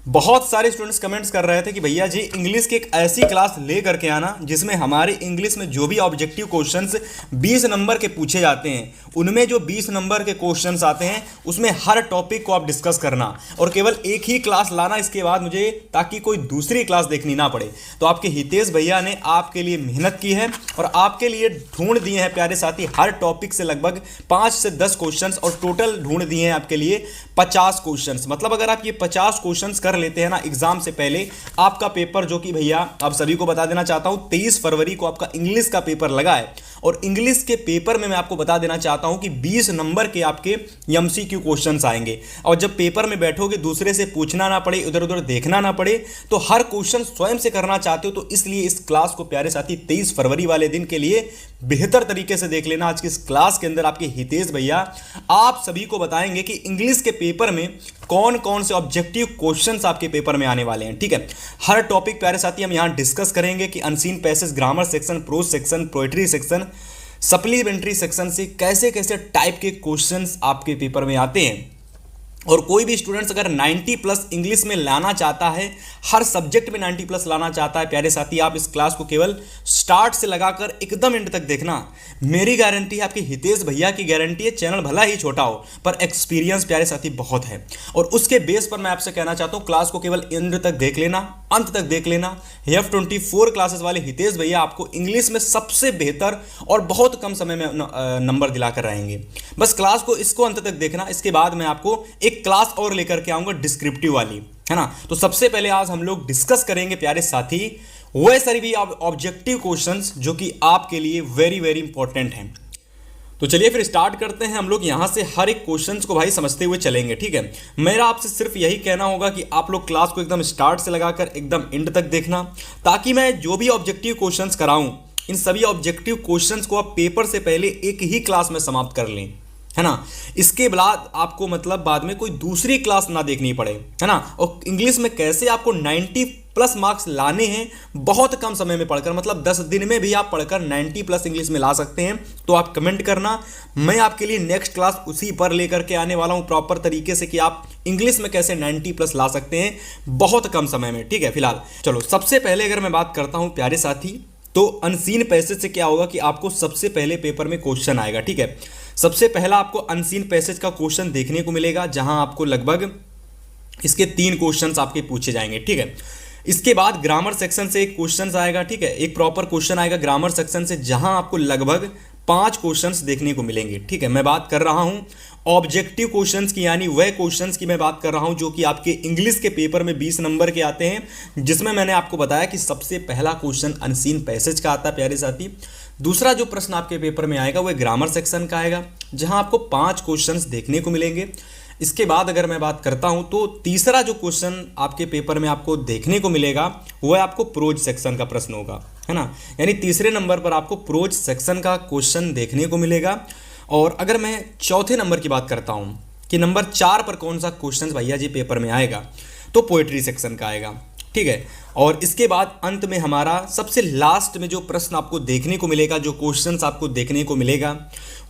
बहुत सारे students comments कर रहे थे कि भैया जी इंग्लिश की एक ऐसी क्लास ले करके आना जिसमें हमारे इंग्लिश में जो भी ऑब्जेक्टिव क्वेश्चंस 20 नंबर के पूछे जाते हैं, उनमें जो 20 नंबर के क्वेश्चंस आते हैं उसमें हर टॉपिक को आप डिस्कस करना और केवल एक ही क्लास लाना इसके बाद मुझे, ताकि कोई दूसरी क्लास देखनी ना पड़े। तो आपके हितेश भैया ने आपके लिए मेहनत की है और आपके लिए ढूंढ दिए हैं प्यारे साथी हर टॉपिक से लगभग 5 से 10 क्वेश्चंस और टोटल ढूंढ दिए हैं आपके लिए 50 क्वेश्चंस। मतलब अगर आप ये 50 क्वेश्चंस कर लेते हैं ना एग्जाम से पहले, आपका पेपर, जो कि भैया आप सभी को बता देना चाहता हूं 23 फरवरी को आपका इंग्लिश का पेपर लगा है और इंग्लिश के पेपर में मैं आपको बता देना चाहता हूं कि 20 नंबर के आपके एमसीक्यू क्वेश्चंस आएंगे और जब पेपर में बैठोगे दूसरे से पूछना ना पड़े, इधर उधर देखना ना पड़े, तो हर क्वेश्चन स्वयं से करना चाहते हो तो इसलिए इस क्लास को प्यारे साथी 23 फरवरी वाले दिन के लिए बेहतर तरीके से देख लेना। आज की इस क्लास के अंदर आपके हितेश भैया आप सभी को बताएंगे कि इंग्लिश के पेपर में कौन कौन से ऑब्जेक्टिव क्वेश्चंस आपके पेपर में आने वाले हैं। ठीक है, हर टॉपिक प्यारे साथी हम यहां डिस्कस करेंगे कि unseen passage, grammar section, pros section, poetry section, supplementary section से कैसे कैसे टाइप के क्वेश्चंस आपके पेपर में आते हैं। और कोई भी स्टूडेंट्स अगर 90 प्लस इंग्लिश में लाना चाहता है, हर सब्जेक्ट में 90 प्लस लाना चाहता है, प्यारे साथी आप इस क्लास को केवल स्टार्ट से लगाकर एकदम एंड तक देखना। मेरी गारंटी है, आपकी हितेश भैया की गारंटी है, चैनल भला ही छोटा हो पर एक्सपीरियंस प्यारे साथी बहुत है और उसके बेस पर मैं आपसे कहना चाहता हूँ क्लास को केवल एंड तक देख लेना, अंत तक देख लेना। F24 क्लासेस वाले हितेश भैया आपको इंग्लिश में सबसे बेहतर और बहुत कम समय में नंबर दिलाकर रहेंगे। बस क्लास को इसको अंत तक देखना, इसके बाद मैं आपको एक क्लास और लेकर के आऊंगा डिस्क्रिप्टिव वाली, है ना। तो सबसे पहले आज हम लोग डिस्कस करेंगे प्यारे साथी वह सारी भी ऑब्जेक्टिव क्वेश्चंस जो कि आपके लिए वेरी वेरी इंपॉर्टेंट हैं। तो चलिए फिर स्टार्ट करते हैं। हम लोग यहां से हर एक क्वेश्चंस को भाई समझते हुए चलेंगे। ठीक है, मेरा आपसे सिर्फ यही कहना होगा कि आप लोग क्लास को एकदम स्टार्ट से लगाकर एकदम एंड तक देखना, ताकि मैं जो भी ऑब्जेक्टिव क्वेश्चंस कराऊं इन सभी ऑब्जेक्टिव क्वेश्चंस को आप पेपर से पहले एक ही क्लास में समाप्त कर लें, है ना। इसके बाद आपको मतलब बाद में कोई दूसरी क्लास ना देखनी पड़े, है ना। और इंग्लिश में कैसे आपको 90 प्लस मार्क्स लाने हैं बहुत कम समय में पढ़कर, मतलब 10 दिन में भी आप पढ़कर 90 प्लस इंग्लिश में ला सकते हैं। तो आप कमेंट करना, मैं आपके लिए नेक्स्ट क्लास उसी पर लेकर के आने वाला हूं प्रॉपर तरीके से कि आप इंग्लिश में कैसे 90 प्लस ला सकते हैं बहुत कम समय में। ठीक है, फिलहाल चलो सबसे पहले अगर मैं बात करता हूं प्यारे साथी, तो अनसीन पैसेज से क्या होगा कि आपको सबसे पहले पेपर में क्वेश्चन आएगा। ठीक है, सबसे पहला आपको अनसीन पैसेज का क्वेश्चन देखने को मिलेगा जहां आपको लगभग इसके 3 क्वेश्चंस आपके पूछे जाएंगे। ठीक है, इसके बाद ग्रामर सेक्शन से एक क्वेश्चन आएगा। ठीक है, एक प्रॉपर क्वेश्चन आएगा ग्रामर सेक्शन से जहां आपको लगभग 5 क्वेश्चंस देखने को मिलेंगे। ठीक है, मैं बात कर रहा हूं ऑब्जेक्टिव क्वेश्चंस की, यानी वह क्वेश्चंस की मैं बात कर रहा हूं जो कि आपके इंग्लिश के पेपर में 20 नंबर के आते हैं, जिसमें मैंने आपको बताया कि सबसे पहला क्वेश्चन अनसीन पैसेज का आता है प्यारे साथी। दूसरा जो प्रश्न आपके पेपर में आएगा वह ग्रामर सेक्शन का आएगा जहां आपको 5 क्वेश्चंस देखने को मिलेंगे। इसके बाद अगर मैं बात करता हूं तो तीसरा जो क्वेश्चन आपके पेपर में आपको देखने को मिलेगा वह आपको प्रोज सेक्शन का प्रश्न होगा, है ना। यानी तीसरे नंबर पर आपको प्रोज सेक्शन का क्वेश्चन देखने को मिलेगा। और अगर मैं चौथे नंबर की बात करता हूं कि नंबर 4 पर कौन सा क्वेश्चन भैया जी पेपर में आएगा, तो पोएट्री सेक्शन का आएगा। ठीक है, और इसके बाद अंत में हमारा सबसे लास्ट में जो प्रश्न आपको देखने को मिलेगा, जो क्वेश्चंस आपको देखने को मिलेगा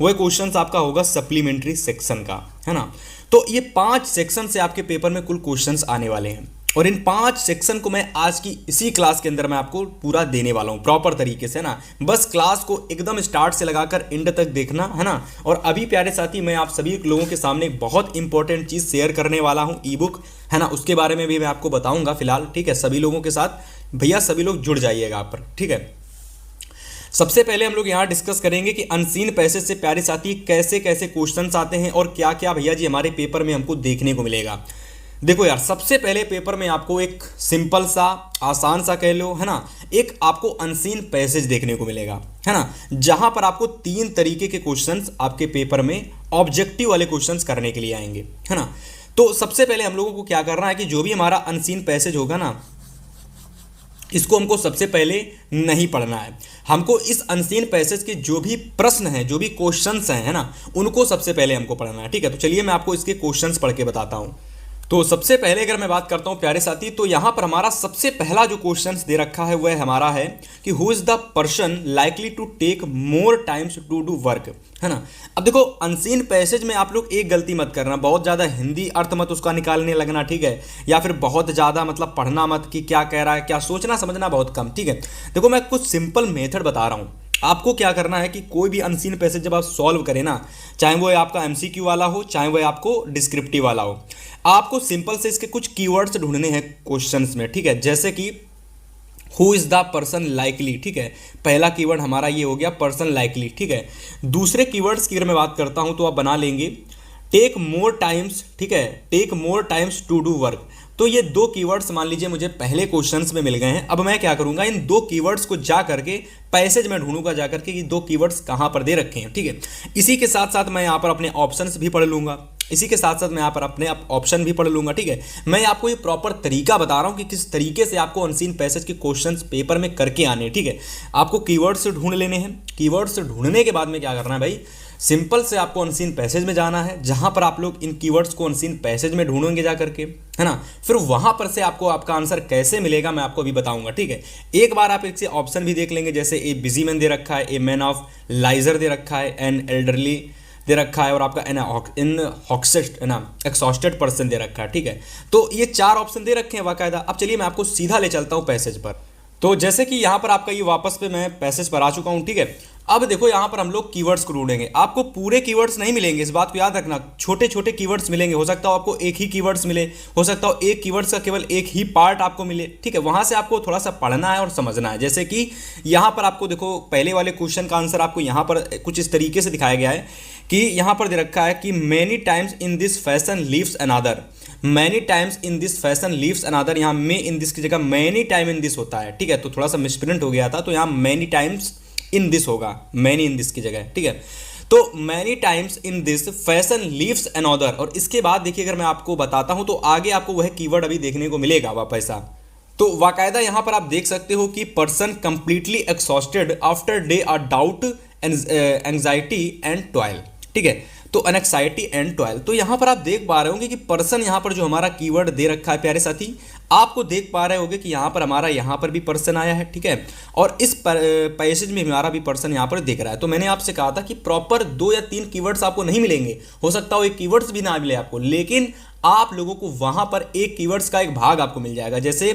वह क्वेश्चंस आपका होगा सप्लीमेंट्री सेक्शन का, है ना। तो ये 5 सेक्शन से आपके पेपर में कुल क्वेश्चंस आने वाले हैं और इन 5 सेक्शन को मैं आज की इसी क्लास के अंदर मैं आपको पूरा देने वाला हूँ प्रॉपर तरीके से, ना। बस क्लास को एकदम स्टार्ट से लगाकर एंड तक देखना, है ना। और अभी प्यारे साथी मैं आप सभी लोगों के सामने एक बहुत इंपॉर्टेंट चीज़ शेयर करने वाला हूँ, ई बुक, है ना। उसके बारे में भी मैं आपको बताऊँगा फिलहाल। ठीक है, सभी लोगों के साथ भैया सभी लोग जुड़ जाइएगा आप पर। ठीक है, सबसे पहले हम लोग यहाँ डिस्कस करेंगे कि अनसीन पैसेज से प्यारे साथी कैसे कैसे क्वेश्चंस आते हैं और क्या क्या भैया जी हमारे पेपर में हमको देखने को मिलेगा। देखो यार, सबसे पहले पेपर में आपको एक सिंपल सा, आसान सा कह लो, है ना, एक आपको अनसीन पैसेज देखने को मिलेगा, है ना, जहां पर आपको 3 तरीके के क्वेश्चंस आपके पेपर में ऑब्जेक्टिव वाले क्वेश्चंस करने के लिए आएंगे, है ना। तो सबसे पहले हम लोगों को क्या करना है कि जो भी हमारा अनसीन पैसेज होगा ना, इसको हमको सबसे पहले नहीं पढ़ना है। हमको इस अनसीन पैसेज के जो भी प्रश्न हैं, जो भी क्वेश्चंस हैं, है ना, उनको सबसे पहले हमको पढ़ना है। ठीक है, तो चलिए मैं आपको इसके क्वेश्चंस पढ़ के बताता हूँ। तो सबसे पहले अगर मैं बात करता हूं प्यारे साथी, तो यहां पर हमारा सबसे पहला जो क्वेश्चन दे रखा है वह हमारा है कि who is the person likely to take more times to do work, है ना। अब देखो अनसीन पैसेज में आप लोग एक गलती मत करना, बहुत ज़्यादा हिंदी अर्थ मत उसका निकालने लगना, ठीक है, या फिर बहुत ज़्यादा मतलब पढ़ना मत कि क्या कह रहा है, क्या सोचना समझना बहुत कम, ठीक है। देखो मैं कुछ सिंपल मेथड बता रहा हूँ, आपको क्या करना है कि कोई भी अनसीन पैसेज जब आप सॉल्व करें ना, चाहे वो आपका एमसीक्यू वाला हो, चाहे वो आपको डिस्क्रिप्टिव वाला हो, आपको सिंपल से इसके कुछ कीवर्ड्स ढूंढने हैं क्वेश्चंस में, ठीक है। जैसे कि who is the person likely, ठीक है, पहला कीवर्ड हमारा ये हो गया पर्सन लाइकली, ठीक है। दूसरे कीवर्ड्स की अगर मैं बात करता हूं तो आप बना लेंगे टेक मोर टाइम्स, ठीक है, take more times to do work. तो ये दो कीवर्ड्स मान लीजिए मुझे पहले क्वेश्चंस में मिल गए हैं। अब मैं क्या करूंगा, इन दो कीवर्ड्स को जा करके पैसेज में ढूंढूंगा जा करके ये दो कीवर्ड्स कहां पर दे रखे हैं, ठीक है। इसी के साथ साथ मैं यहां पर अपने ऑप्शंस भी पढ़ लूंगा, इसी के साथ साथ मैं यहाँ पर अपने ऑप्शन भी पढ़ लूंगा, ठीक है। मैं आपको ये प्रॉपर तरीका बता रहा हूँ कि किस तरीके से आपको अनसीन पैसेज के क्वेश्चंस पेपर में करके आने हैं, ठीक है। आपको कीवर्ड्स ढूंढ लेने हैं, कीवर्ड्स ढूंढने के बाद में क्या करना है भाई, सिंपल से आपको अनसीन पैसेज में जाना है, जहां पर आप लोग इन कीवर्ड्स को अनसीन पैसेज में ढूंढेंगे जा करके, है ना। फिर वहां पर से आपको आपका आंसर कैसे मिलेगा मैं आपको अभी बताऊंगा, ठीक है। एक बार आप इससे ऑप्शन भी देख लेंगे, जैसे ए बिजी मैन दे रखा है, ए मैन ऑफ लाइजर दे रखा है, एन एल्डरली दे रखा है, और आपका इन हॉक्सेस्ट है ना एक्सॉस्टेड पर्सन दे रखा है, ठीक है। तो ये चार ऑप्शन दे रखे हैं बाकायदा। अब चलिए मैं आपको सीधा ले चलता हूँ पैसेज पर। तो जैसे कि यहाँ पर आपका ये वापस पे मैं पैसेज पर आ चुका हूँ, ठीक है। अब देखो यहाँ पर हम लोग कीवर्ड्स को ढूंढेंगे, आपको पूरे कीवर्ड्स नहीं मिलेंगे, इस बात को याद रखना, छोटे छोटे कीवर्ड्स मिलेंगे। हो सकता हो आपको एक ही कीवर्ड्स मिले, हो सकता हो एक कीवर्ड्स का केवल एक ही पार्ट आपको मिले, ठीक है। वहां से आपको थोड़ा सा पढ़ना है और समझना है। जैसे कि यहाँ पर आपको देखो पहले वाले क्वेश्चन का आंसर आपको यहाँ पर कुछ इस तरीके से दिखाया गया है कि यहाँ पर दे रखा है कि many times in this fashion leaves another, many times in this fashion leaves another, यहाँ मे इन दिस की जगह मैनी टाइम इन दिस होता है, ठीक है। तो थोड़ा सा मिसप्रिंट हो गया था, तो यहाँ मैनी टाइम्स इन दिस होगा, मैनी इन दिस की जगह, ठीक है। तो many times in this fashion leaves another, और इसके बाद देखिए अगर मैं आपको बताता हूं तो आगे आपको वह कीवर्ड अभी देखने को मिलेगा वापस सा। तो वाकायदा यहां पर आप देख सकते हो कि person completely exhausted after day or doubt anxiety and toil, ठीक है। तो एनएक्साइटी एंड टॉयल, तो यहां पर आप देख पा रहे होंगे कि पर्सन यहां पर जो हमारा कीवर्ड दे रखा है प्यारे साथी, आपको देख पा रहे होंगे कि यहां पर हमारा यहां पर भी पर्सन आया है, ठीक है। और इस पैसेज में हमारा भी पर्सन यहां पर दिख रहा है। तो मैंने आपसे कहा था कि प्रॉपर 2 या 3 कीवर्ड्स आपको नहीं मिलेंगे, हो सकता हो एक कीवर्ड्स भी ना मिले आपको, लेकिन आप लोगों को वहां पर एक कीवर्ड्स का एक भाग आपको मिल जाएगा। जैसे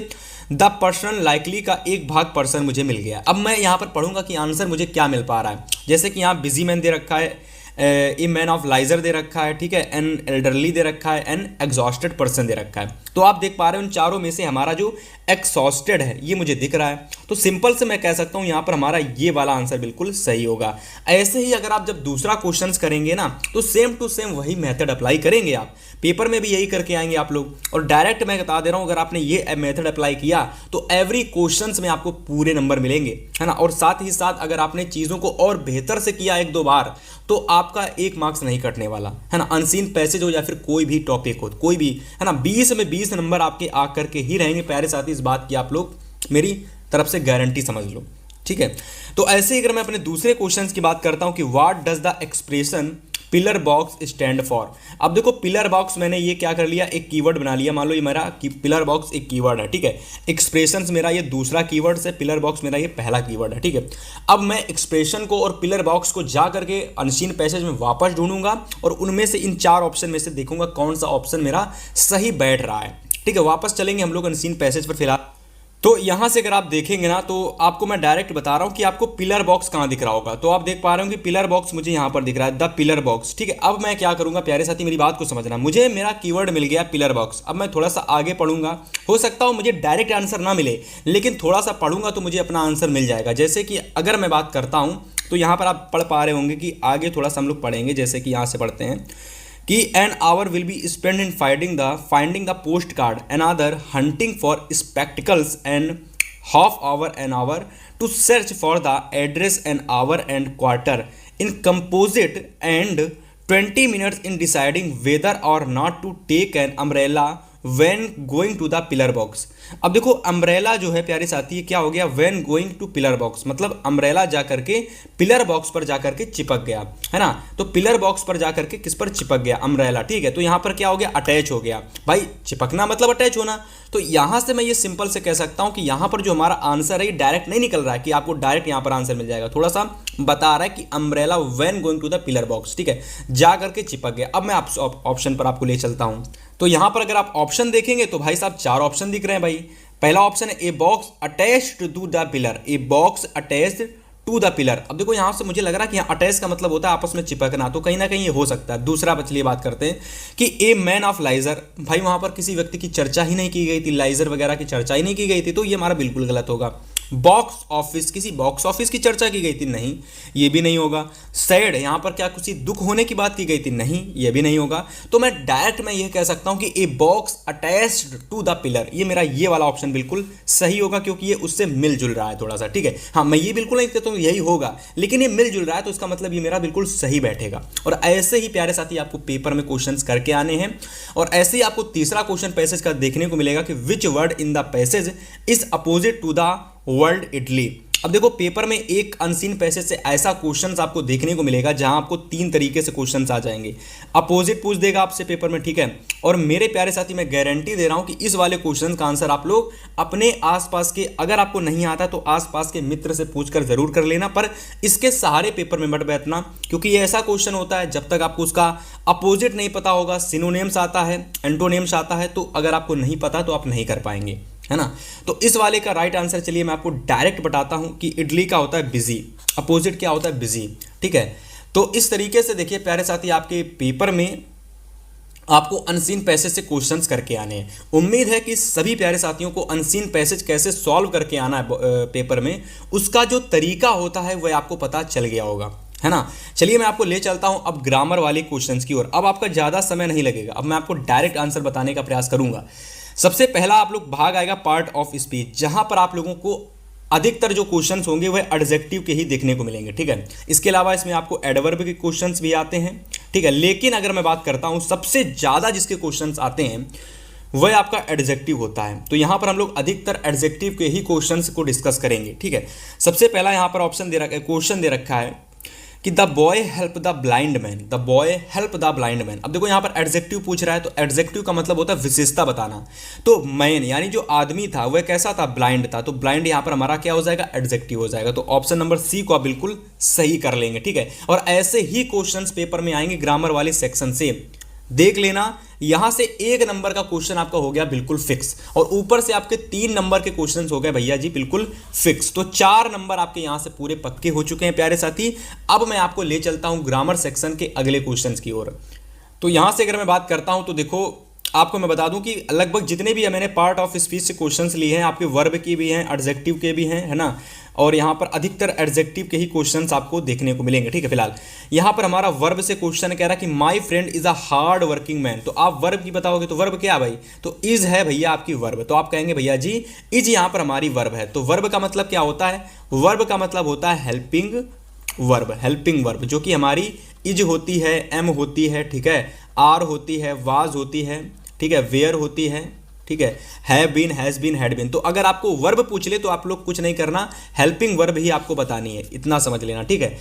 द पर्सन लाइकली का एक भाग पर्सन मुझे मिल गया। अब मैं यहां पर पढ़ूंगा कि आंसर मुझे क्या मिल पा रहा है। जैसे कि यहाँ बिजी मैन दे रखा है, ए मैन ऑफ लाइजर दे रखा है, ठीक है, एन एल्डरली दे रखा है, एन एग्जॉस्टेड पर्सन दे रखा है। तो आप देख पा रहे हो उन चारों में से हमारा जो एक्सॉस्टेड है ये मुझे दिख रहा है। तो सिंपल से मैं कह सकता हूं यहां पर हमारा ये वाला आंसर बिल्कुल सही होगा। ऐसे ही अगर आप जब दूसरा क्वेश्चन करेंगे ना तो सेम टू सेम वही मेथड अप्लाई करेंगे, आप पेपर में भी यही करके आएंगे आप लोग। और डायरेक्ट मैं बता दे रहा हूं, अगर आपने ये मेथड अप्लाई किया तो एवरी क्वेश्चंस में आपको पूरे नंबर मिलेंगे, है ना। और साथ ही साथ अगर आपने चीज़ों को और बेहतर से किया 1-2 बार तो आपका 1 मार्क्स नहीं कटने वाला, है ना। अनसीन पैसेज हो या फिर कोई भी टॉपिक हो, कोई भी, है ना, 20 में 20 नंबर आपके आ करके ही रहेंगे प्यारे साथी। इस बात की आप लोग मेरी तरफ से गारंटी समझ लो, ठीक है। तो ऐसे ही अगर मैं अपने दूसरे क्वेश्चंस की बात करता हूं कि what does the expression pillar box stand for. अब देखो पिलर बॉक्स मैंने ये क्या कर लिया, एक कीवर्ड बना लिया। मान लो ये मेरा पिलर बॉक्स एक कीवर्ड है, ठीक है। एक्सप्रेशंस मेरा ये दूसरा कीवर्ड है, पिलर बॉक्स मेरा ये पहला कीवर्ड है, ठीक है। अब मैं एक्सप्रेशन को और पिलर बॉक्स को जा करके अनसीन पैसेज में वापस ढूंढूंगा और उनमें से इन 4 ऑप्शन में से देखूंगा कौन सा ऑप्शन मेरा सही बैठ रहा है, ठीक है। वापस चलेंगे हम लोग अनसीन पैसेज पर फिलहाल। तो यहां से अगर आप देखेंगे ना तो आपको मैं डायरेक्ट बता रहा हूं कि आपको पिलर बॉक्स कहां दिख रहा होगा। तो आप देख पा रहे हो कि पिलर बॉक्स मुझे यहां पर दिख रहा है, द पिलर बॉक्स, ठीक है। अब मैं क्या करूंगा प्यारे साथी, मेरी बात को समझना, मुझे मेरा कीवर्ड मिल गया पिलर बॉक्स। अब मैं थोड़ा सा आगे पढ़ूंगा, हो सकता हो मुझे डायरेक्ट आंसर ना मिले, लेकिन थोड़ा सा पढ़ूंगा तो मुझे अपना आंसर मिल जाएगा। जैसे कि अगर मैं बात करता हूं तो यहां पर आप पढ़ पा रहे होंगे कि आगे थोड़ा सा हम लोग पढ़ेंगे। जैसे कि यहां से पढ़ते हैं कि an hour will be spend in finding the post card, another hunting for spectacles, and half hour an hour to search for the address, an hour and quarter in composite, and 20 minutes in deciding whether or not to take an umbrella when going to the pillar box. अब देखो umbrella जो है प्यारे साथी क्या हो गया, when going to pillar box मतलब अम्ब्रेला जा करके पिलर बॉक्स पर जा करके चिपक गया, है ना। तो पिलर बॉक्स पर जा करके किस पर चिपक गया, अम्ब्रेला, ठीक है। तो यहाँ पर क्या हो गया, अटैच हो गया। भाई चिपकना मतलब अटैच होना। तो यहाँ से मैं ये सिंपल से कह सकता हूँ कि यहाँ पर जो हमारा आंसर है ये डायरेक्ट नहीं निकल रहा है कि आपको डायरेक्ट यहाँ पर आंसर मिल जाएगा, थोड़ा सा बता रहा है कि umbrella when going to the pillar box, ठीक है, जा करके चिपक गया। अब मैं ऑप्शन पर आपको ले चलता हूँ। तो यहाँ पर अगर आप ऑप्शन देखेंगे तो भाई साहब 4 ऑप्शन दिख रहे हैं भाई। पहला ऑप्शन है a box attached to the pillar, a box attached to the pillar. अब देखो यहाँ से मुझे लग रहा है कि यहाँ अटैच का मतलब होता है आपस में चिपकना, तो कहीं ना कहीं ये हो सकता है। दूसरा चलिए बात करते हैं कि ए मैन ऑफ लाइजर, भाई वहाँ पर किसी व्यक्ति की चर्चा ही नहीं की गई थी, लाइजर वगैरह की चर्चा ही नहीं की गई थी, तो ये हमारा बिल्कुल गलत होगा। बॉक्स ऑफिस, किसी बॉक्स ऑफिस की चर्चा की गई थी, नहीं, ये भी नहीं होगा। सैड, यहाँ पर क्या किसी दुख होने की बात की गई थी, नहीं, ये भी नहीं होगा। तो मैं डायरेक्ट मैं ये कह सकता हूँ कि a box attached to the pillar, ये मेरा ये वाला ऑप्शन बिल्कुल सही होगा, क्योंकि ये उससे मिलजुल रहा है थोड़ा सा, ठीक है। हाँ, मैं ये बिल्कुल नहीं कहता हूँ यही होगा, लेकिन ये मिलजुल रहा है तो इसका मतलब ये मेरा बिल्कुल सही बैठेगा। और ऐसे ही प्यारे साथी आपको पेपर में क्वेश्चंस करके आने हैं। और ऐसे ही आपको तीसरा क्वेश्चन पैसेज का देखने को मिलेगा कि which word in the passage is opposite to the world Italy. अब देखो पेपर में एक अनसीन पैसेज से ऐसा क्वेश्चंस आपको देखने को मिलेगा जहां आपको 3 तरीके से क्वेश्चंस आ जाएंगे। अपोजिट पूछ देगा आपसे पेपर में, ठीक है। और मेरे प्यारे साथी मैं गारंटी दे रहा हूं कि इस वाले क्वेश्चन का आंसर आप लोग अपने आसपास के, अगर आपको नहीं आता तो आसपास के मित्र से पूछकर जरूर कर लेना, पर इसके सहारे पेपर में मत बैठना, क्योंकि ये ऐसा क्वेश्चन होता है जब तक आपको उसका अपोजिट नहीं पता होगा, सिनोनिम्स आता है, एंटोनिम्स आता है, तो अगर आपको नहीं पता तो आप नहीं कर पाएंगे, है ना। तो इस वाले का राइट आंसर चलिए मैं आपको डायरेक्ट बताता हूं कि इडली का होता है बिजी, अपोजिट क्या होता है, बिजी, ठीक है। तो इस तरीके से देखिए प्यारे साथी आपके पेपर में आपको अनसीन पैसेज से क्वेश्चंस करके आने हैं। उम्मीद है कि सभी प्यारे साथियों को अनसीन पैसेज कैसे सॉल्व करके आना है पेपर में, उसका जो तरीका होता है वह आपको पता चल गया होगा, है ना। चलिए मैं आपको ले चलता हूं अब ग्रामर वाले क्वेश्चंस की ओर। अब आपका ज़्यादा समय नहीं लगेगा, अब मैं आपको डायरेक्ट आंसर बताने का प्रयास करूंगा। सबसे पहला आप लोग भाग आएगा पार्ट ऑफ स्पीच, जहां पर आप लोगों को अधिकतर जो क्वेश्चंस होंगे वह एडजेक्टिव के ही देखने को मिलेंगे, ठीक है। इसके अलावा इसमें आपको एडवर्ब के क्वेश्चंस भी आते हैं, ठीक है। लेकिन अगर मैं बात करता हूं सबसे ज़्यादा जिसके क्वेश्चंस आते हैं वह आपका एडजेक्टिव होता है। तो यहां पर हम लोग अधिकतर एडजेक्टिव के ही क्वेश्चंस को डिस्कस करेंगे, ठीक है। सबसे पहला यहां पर ऑप्शन दे रखा, क्वेश्चन दे रखा है कि the boy help the blind man, the boy help the blind man. अब देखो यहाँ पर एडजेक्टिव पूछ रहा है, तो एडजेक्टिव का मतलब होता है विशेषता बताना। तो मैन यानी जो आदमी था वह कैसा था, ब्लाइंड था, तो ब्लाइंड यहाँ पर हमारा क्या हो जाएगा, एडजेक्टिव हो जाएगा। तो ऑप्शन नंबर सी को आप बिल्कुल सही कर लेंगे, ठीक है। और ऐसे ही क्वेश्चंस पेपर में आएंगे ग्रामर वाले सेक्शन से, देख लेना। यहां से 1 नंबर का क्वेश्चन आपका हो गया बिल्कुल फिक्स, और ऊपर से आपके 3 नंबर के क्वेश्चंस हो गए भैया जी बिल्कुल फिक्स। तो 4 नंबर आपके यहां से पूरे पक्के हो चुके हैं प्यारे साथी। अब मैं आपको ले चलता हूं ग्रामर सेक्शन के अगले क्वेश्चंस की ओर। तो यहां से अगर मैं बात करता हूं तो देखो आपको मैं बता दूं कि लगभग जितने भी मैंने पार्ट ऑफ स्पीच से क्वेश्चंस लिए हैं, आपके वर्ब की भी हैं, एडजेक्टिव के भी हैं, है ना। और यहाँ पर अधिकतर एडजेक्टिव के ही क्वेश्चंस आपको देखने को मिलेंगे, ठीक है। फिलहाल यहाँ पर हमारा वर्ब से क्वेश्चन कह रहा है कि my friend is a hard working man. तो आप वर्ब की बताओगे तो वर्ब क्या भाई, तो इज है भैया आपकी वर्ब। तो आप कहेंगे भैया जी इज यहाँ पर हमारी वर्ब है। तो वर्ब का मतलब क्या होता है, वर्ब का मतलब होता है हेल्पिंग वर्ब, हेल्पिंग वर्ब, जो कि हमारी इज होती है, एम होती है, ठीक है, आर होती है, वाज होती है, ठीक है, वेयर होती है, ठीक है, have been, has been, had been. तो अगर आपको वर्ब पूछ ले तो आप लोग कुछ नहीं करना, हेल्पिंग वर्ब ही आपको बतानी है, इतना समझ लेना, ठीक है।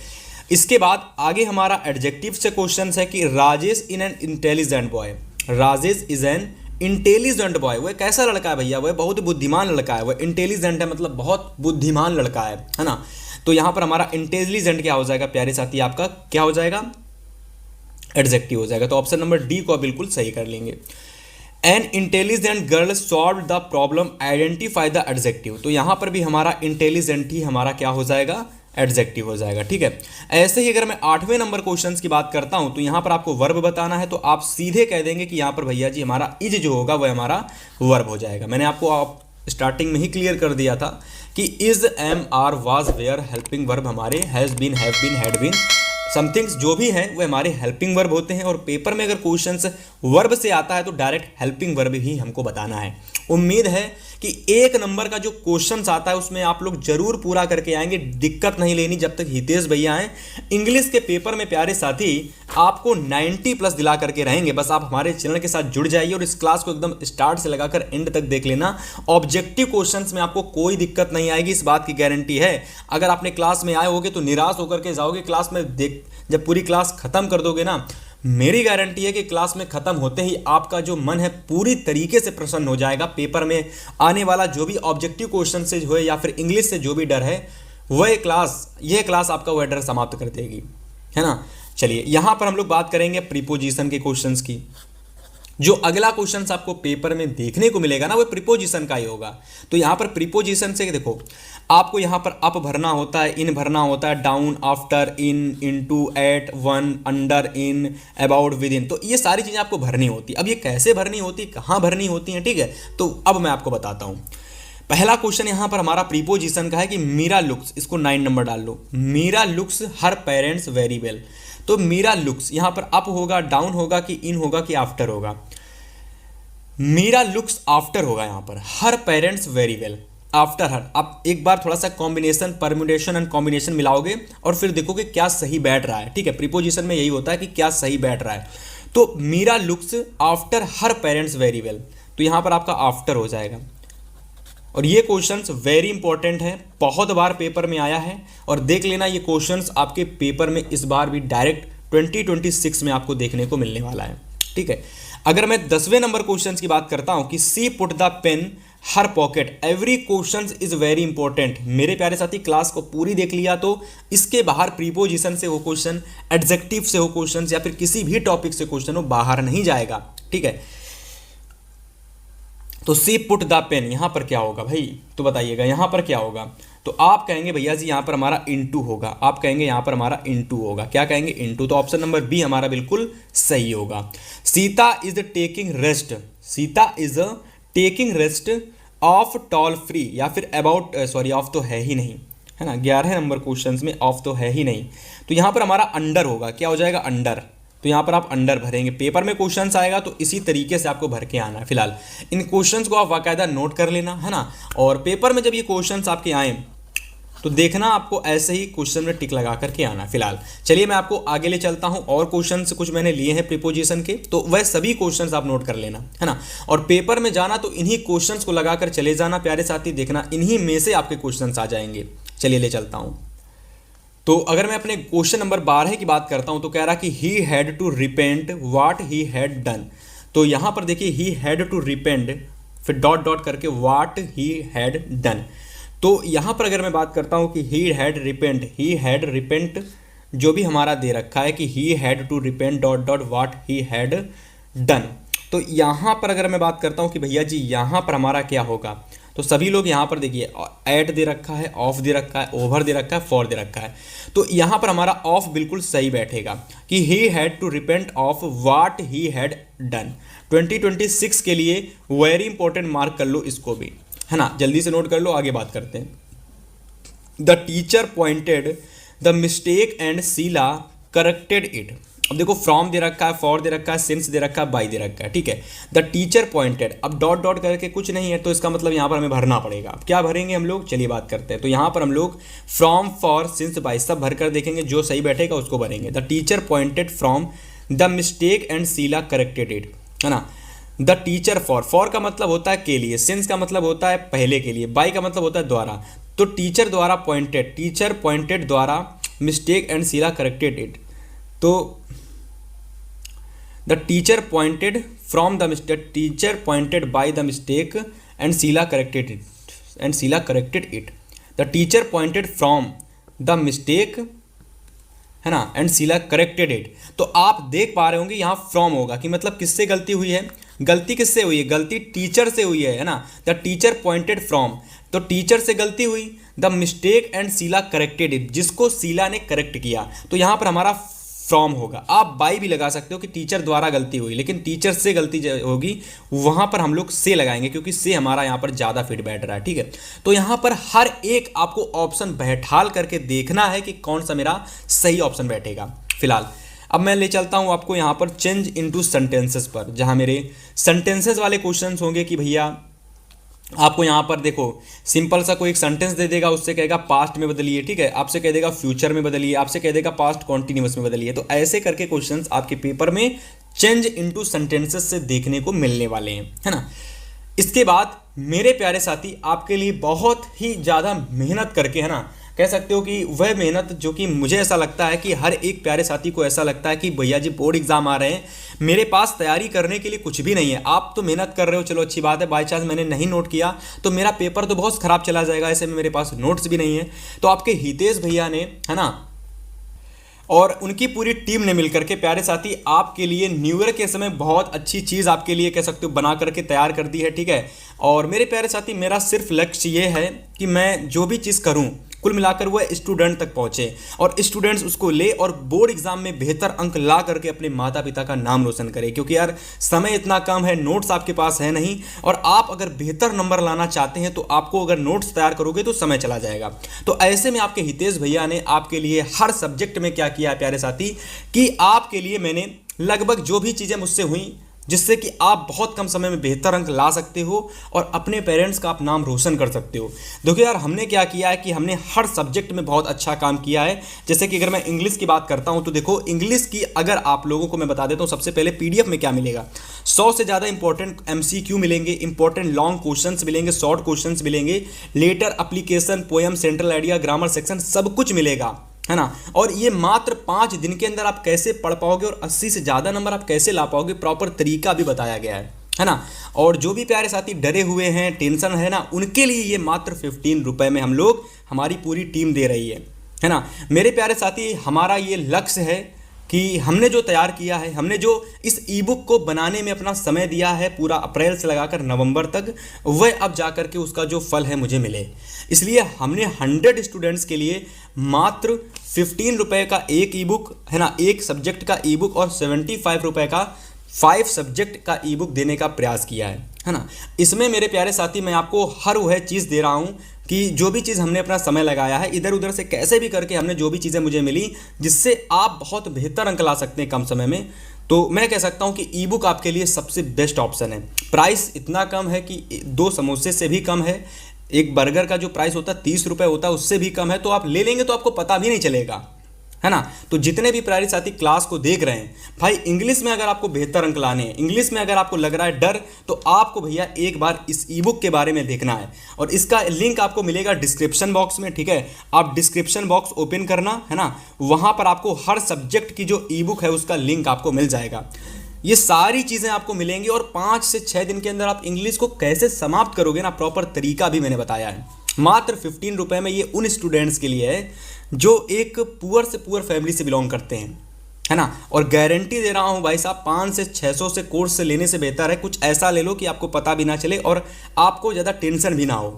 इसके बाद आगे हमारा एडजेक्टिव से क्वेश्चन है कि Rajesh in an intelligent boy, Rajesh is an intelligent boy. वह कैसा लड़का है भैया, वह बहुत बुद्धिमान लड़का है, वह इंटेलिजेंट है मतलब बहुत बुद्धिमान लड़का है ना। तो यहां पर हमारा इंटेलिजेंट क्या हो जाएगा प्यारे साथी, आपका क्या हो जाएगा, एडजेक्टिव हो जाएगा। तो ऑप्शन नंबर डी को बिल्कुल सही कर लेंगे। An intelligent girl solve the problem, identify the adjective. तो यहां पर भी हमारा इंटेलिजेंट ही हमारा क्या हो जाएगा, एडजेक्टिव हो जाएगा, ठीक है। ऐसे ही अगर मैं 8वें नंबर क्वेश्चन की बात करता हूं तो यहां पर आपको वर्ब बताना है, तो आप सीधे कह देंगे कि यहां पर भैया जी हमारा इज जो होगा वह हमारा वर्ब हो जाएगा। मैंने आपको स्टार्टिंग में ही क्लियर कर दिया था कि is, am, are, was, were helping verb हमारे has been, have been, had been, somethings जो भी हैं वो हमारे हेल्पिंग वर्ब होते हैं। और पेपर में अगर क्वेश्चंस वर्ब से आता है तो डायरेक्ट हेल्पिंग वर्ब ही हमको बताना है। उम्मीद है कि 1 नंबर का जो क्वेश्चन आता है उसमें आप लोग जरूर पूरा करके आएंगे, दिक्कत नहीं लेनी जब तक हितेश भैया हैं। इंग्लिश के पेपर में प्यारे साथी आपको 90 प्लस दिला करके रहेंगे, बस आप हमारे चैनल के साथ जुड़ जाइए और इस क्लास को एकदम स्टार्ट से लगाकर एंड तक देख लेना। ऑब्जेक्टिव क्वेश्चंस में आपको कोई दिक्कत नहीं आएगी, इस बात की गारंटी है। अगर आपने क्लास में आए होगे तो निराश होकर के जाओगे, क्लास में जब पूरी क्लास खत्म कर दोगे ना, मेरी गारंटी है कि क्लास में खत्म होते ही आपका जो मन है पूरी तरीके से प्रसन्न हो जाएगा। पेपर में आने वाला जो भी ऑब्जेक्टिव क्वेश्चन से हो या फिर इंग्लिश से जो भी डर है यह क्लास आपका वह डर समाप्त कर देगी, है ना। चलिए यहां पर हम लोग बात करेंगे प्रीपोजिशन के क्वेश्चंस की। जो अगला क्वेश्चन आपको पेपर में देखने को मिलेगा ना वो प्रीपोजिशन का ही होगा। तो यहां पर प्रीपोजिशन से देखो, आपको यहां पर अप भरना होता है, इन भरना होता है, down, after, in, into, at, on, under, in, about, with in. तो ये सारी चीजें आपको भरनी होती। अब ये कैसे भरनी होती, कहां भरनी होती है, ठीक है, तो अब मैं आपको बताता हूं। पहला क्वेश्चन यहां पर हमारा प्रीपोजिशन का है कि मीरा लुक्स, इसको 9 नंबर डाल लो। मीरा लुक्स हर पेरेंट्स वेरी वेल। तो मीरा लुक्स यहां पर अप होगा, डाउन होगा कि इन होगा कि आफ्टर होगा। मीरा लुक्स आफ्टर होगा यहां पर, her parents very well, after her. आप एक बार थोड़ा सा कॉम्बिनेशन, परम्यूटेशन एंड कॉम्बिनेशन मिलाओगे और फिर देखोगे क्या सही बैठ रहा है, ठीक है। प्रीपोजिशन में यही होता है कि क्या सही बैठ रहा है। तो Meera looks after her parents very well, तो यहां पर आपका आफ्टर हो जाएगा। और ये क्वेश्चंस वेरी इंपॉर्टेंट है, बहुत बार पेपर में आया है और देख लेना ये क्वेश्चंस आपके पेपर में इस बार भी डायरेक्ट 2026 में आपको देखने को मिलने वाला है, ठीक है। अगर मैं 10वें नंबर क्वेश्चन की बात करता हूं कि she put the pen her pocket, every question is very important. मेरे प्यारे साथी क्लास को पूरी देख लिया तो इसके बाहर प्रीपोजिशन से हो क्वेश्चन, एडजेक्टिव से हो क्वेश्चन या फिर किसी भी टॉपिक से क्वेश्चन हो, बाहर नहीं जाएगा, ठीक है। तो सी पुट द पेन यहां पर क्या होगा भाई, तो बताइएगा यहां पर क्या होगा। तो आप कहेंगे भैया जी यहां पर हमारा इनटू होगा, आप कहेंगे यहां पर हमारा इनटू होगा, क्या कहेंगे, इनटू। तो ऑप्शन नंबर बी हमारा बिल्कुल सही होगा। Sita is taking rest, Sita is taking rest of tall free, या फिर अबाउट, सॉरी ऑफ तो है ही नहीं, है ना। 11 नंबर क्वेश्चन में ऑफ तो है ही नहीं, तो यहां पर हमारा अंडर होगा, क्या हो जाएगा, अंडर। तो यहां पर आप अंडर भरेंगे। पेपर में क्वेश्चंस आएगा तो इसी तरीके से आपको भर के आना है। फिलहाल इन क्वेश्चंस को आप बाकायदा नोट कर लेना, है ना। और पेपर में जब ये क्वेश्चंस आपके आए तो देखना आपको ऐसे ही क्वेश्चन में टिक लगा करके आना। फिलहाल चलिए मैं आपको आगे ले चलता हूं, और क्वेश्चंस कुछ मैंने लिए हैं प्रीपोजिशन के, तो वह सभी क्वेश्चंस आप नोट कर लेना, है ना। और पेपर में जाना तो इन्हीं क्वेश्चंस को लगाकर चले जाना प्यारे साथी, देखना इन्हीं में से आपके क्वेश्चंस आ जाएंगे। चलिए ले चलता हूं। तो अगर मैं अपने क्वेश्चन नंबर 12 की बात करता हूं तो कह रहा कि he had to repent what he had done. तो यहां पर देखिए ही हैड टू रिपेंट, फिर डॉट डॉट करके व्हाट ही हैड डन। तो यहां पर अगर मैं बात करता हूं कि ही हैड रिपेंट जो भी हमारा दे रखा है कि he had to repent dot dot what he had done. तो यहां पर अगर मैं बात करता हूं कि भैया जी यहां पर हमारा क्या होगा, तो सभी लोग यहां पर देखिए एट दे रखा है, ऑफ दे रखा है, ओवर दे रखा है, फॉर दे रखा है। तो यहां पर हमारा ऑफ बिल्कुल सही बैठेगा कि he had to repent of what he had done. 2026 के लिए वेरी इंपॉर्टेंट मार्क कर लो इसको भी, है ना, जल्दी से नोट कर लो। आगे बात करते हैं। The teacher pointed the mistake and Sheela corrected it. अब देखो फ्रॉम दे रखा है, फॉर दे रखा है, सिंस दे रखा है, बाय दे रखा है, ठीक है। द टीचर पॉइंटेड, अब डॉट डॉट करके कुछ नहीं है तो इसका मतलब यहाँ पर हमें भरना पड़ेगा। अब क्या भरेंगे हम लोग, चलिए बात करते हैं। तो यहाँ पर हम लोग फ्रॉम, फॉर, सिंस, बाय सब भर कर देखेंगे, जो सही बैठेगा उसको भरेंगे। The teacher pointed from the mistake and Sheela corrected it, है ना। द टीचर फॉर का मतलब होता है के लिए, सिंस का मतलब होता है पहले के लिए, बाय का मतलब होता है द्वारा। तो टीचर द्वारा पॉइंटेड, टीचर पॉइंटेड द्वारा mistake and Sheela corrected it. तो the teacher pointed from the mistake, teacher pointed by the mistake and Sheela corrected it, and Sheela corrected it. The teacher pointed from the mistake, है ना, and Sheela corrected it. तो आप देख पा रहे होंगे यहाँ फ्रॉम होगा कि मतलब किससे गलती हुई है, गलती किससे हुई है, गलती टीचर से हुई है ना। द टीचर पॉइंटेड फ्रॉम, तो टीचर से गलती हुई। The mistake and Sheela corrected it, जिसको शीला ने करेक्ट किया, तो यहाँ पर हमारा फ्रॉम होगा। आप बाय भी लगा सकते हो कि टीचर द्वारा गलती हुई, लेकिन टीचर से गलती होगी वहां पर हम लोग से लगाएंगे क्योंकि से हमारा यहां पर ज्यादा फिट बैठ रहा है, ठीक है। तो यहां पर हर एक आपको ऑप्शन बैठाल करके देखना है कि कौन सा मेरा सही ऑप्शन बैठेगा। फिलहाल अब मैं ले चलता हूँ आपको यहाँ पर चेंज इनटू सेंटेंसेस पर, जहाँ मेरे सेंटेंसेस वाले क्वेश्चंस होंगे कि भैया आपको यहाँ पर देखो सिंपल सा कोई एक सेंटेंस दे देगा, उससे कहेगा पास्ट में बदलिए, ठीक है, आपसे कह देगा फ्यूचर में बदलिए, आपसे कह देगा पास्ट कॉन्टिन्यूअस में बदलिए। तो ऐसे करके क्वेश्चंस आपके पेपर में चेंज इनटू सेंटेंसेस से देखने को मिलने वाले हैं, है ना। इसके बाद मेरे प्यारे साथी आपके लिए बहुत ही ज़्यादा मेहनत करके, है ना, कह सकते हो कि वह मेहनत जो कि मुझे ऐसा लगता है कि हर एक प्यारे साथी को ऐसा लगता है कि भैया जी बोर्ड एग्जाम आ रहे हैं, मेरे पास तैयारी करने के लिए कुछ भी नहीं है। आप तो मेहनत कर रहे हो, चलो अच्छी बात है, बाई चांस मैंने नहीं नोट किया तो मेरा पेपर तो बहुत खराब चला जाएगा, ऐसे में मेरे पास नोट्स भी नहीं है। तो आपके हितेश भैया ने, है ना, और उनकी पूरी टीम ने मिलकर के प्यारे साथी आपके लिए न्यू ईयर के समय बहुत अच्छी चीज़ आपके लिए कह सकते हो बना करके तैयार कर दी है, ठीक है। और मेरे प्यारे साथी मेरा सिर्फ लक्ष्य ये है कि मैं जो भी चीज़ करूं कुल मिलाकर वह स्टूडेंट तक पहुंचे और स्टूडेंट्स उसको ले और बोर्ड एग्जाम में बेहतर अंक ला करके अपने माता पिता का नाम रोशन करे। क्योंकि यार समय इतना कम है, नोट्स आपके पास है नहीं, और आप अगर बेहतर नंबर लाना चाहते हैं तो आपको अगर नोट्स तैयार करोगे तो समय चला जाएगा। तो ऐसे में आपके हितेश भैया ने आपके लिए हर सब्जेक्ट में क्या किया है प्यारे साथी, कि आपके लिए मैंने लगभग जो भी चीज़ें मुझसे हुई जिससे कि आप बहुत कम समय में बेहतर अंक ला सकते हो और अपने पेरेंट्स का आप नाम रोशन कर सकते हो। देखो यार हमने क्या किया है कि हमने हर सब्जेक्ट में बहुत अच्छा काम किया है। जैसे कि अगर मैं इंग्लिश की बात करता हूं तो देखो इंग्लिश की अगर आप लोगों को मैं बता देता हूं, सबसे पहले पीडीएफ में क्या मिलेगा, 100 से ज़्यादा इंपॉर्टेंट एमसीक्यू मिलेंगे, इंपॉर्टेंट लॉन्ग क्वेश्चंस मिलेंगे, शॉर्ट क्वेश्चंस मिलेंगे, letter, application, poem, central idea, grammar section, सब कुछ मिलेगा, है ना। और ये मात्र 5 दिन के अंदर आप कैसे पढ़ पाओगे और 80 से ज़्यादा नंबर आप कैसे ला पाओगे, प्रॉपर तरीका भी बताया गया है ना। और जो भी प्यारे साथी डरे हुए हैं, टेंशन है ना, उनके लिए ये मात्र 15 रुपए में हम लोग, हमारी पूरी टीम दे रही है ना। मेरे प्यारे साथी हमारा ये लक्ष्य है कि हमने जो तैयार किया है, हमने जो इस ई बुक को बनाने में अपना समय दिया है पूरा अप्रैल से लगाकर नवंबर तक, वह अब जाकर के उसका जो फल है मुझे मिले। इसलिए हमने 100 स्टूडेंट्स के लिए मात्र 15 रुपए का एक ई बुक, है ना, एक सब्जेक्ट का ई बुक और 75 रुपए का 5 सब्जेक्ट का ई बुक देने का प्रयास किया है ना। इसमें मेरे प्यारे साथी मैं आपको हर वह चीज़ दे रहा हूँ कि जो भी चीज़ हमने अपना समय लगाया है, इधर उधर से कैसे भी करके हमने जो भी चीज़ें मुझे मिली जिससे आप बहुत बेहतर अंक ला सकते हैं कम समय में, तो मैं कह सकता हूं कि ई बुक आपके लिए सबसे बेस्ट ऑप्शन है। प्राइस इतना कम है कि 2 समोसे से भी कम है, एक बर्गर का जो प्राइस होता है 30 रुपये होता है उससे भी कम है, तो आप ले लेंगे तो आपको पता भी नहीं चलेगा, है ना। तो जितने भी प्यारे साथी क्लास को देख रहे हैं भाई, इंग्लिश में अगर आपको बेहतर अंक लाने हैं, इंग्लिश में अगर आपको लग रहा है डर, तो आपको भैया एक बार इस ई बुक के बारे में देखना है और इसका लिंक आपको मिलेगा डिस्क्रिप्शन बॉक्स में, ठीक है। आप डिस्क्रिप्शन बॉक्स ओपन करना, है ना, वहाँ पर आपको हर सब्जेक्ट की जो ई बुक है उसका लिंक आपको मिल जाएगा। ये सारी चीज़ें आपको मिलेंगी और 5 से 6 दिन के अंदर आप इंग्लिश को कैसे समाप्त करोगे ना, प्रॉपर तरीका भी मैंने बताया है। मात्र 15 रुपये में ये उन स्टूडेंट्स के लिए है जो एक पुअर से पुअर फैमिली से बिलोंग करते हैं, है ना। और गारंटी दे रहा हूँ भाई साहब, 5 से 600 से कोर्स से लेने से बेहतर है कुछ ऐसा ले लो कि आपको पता भी ना चले और आपको ज़्यादा टेंशन भी ना हो,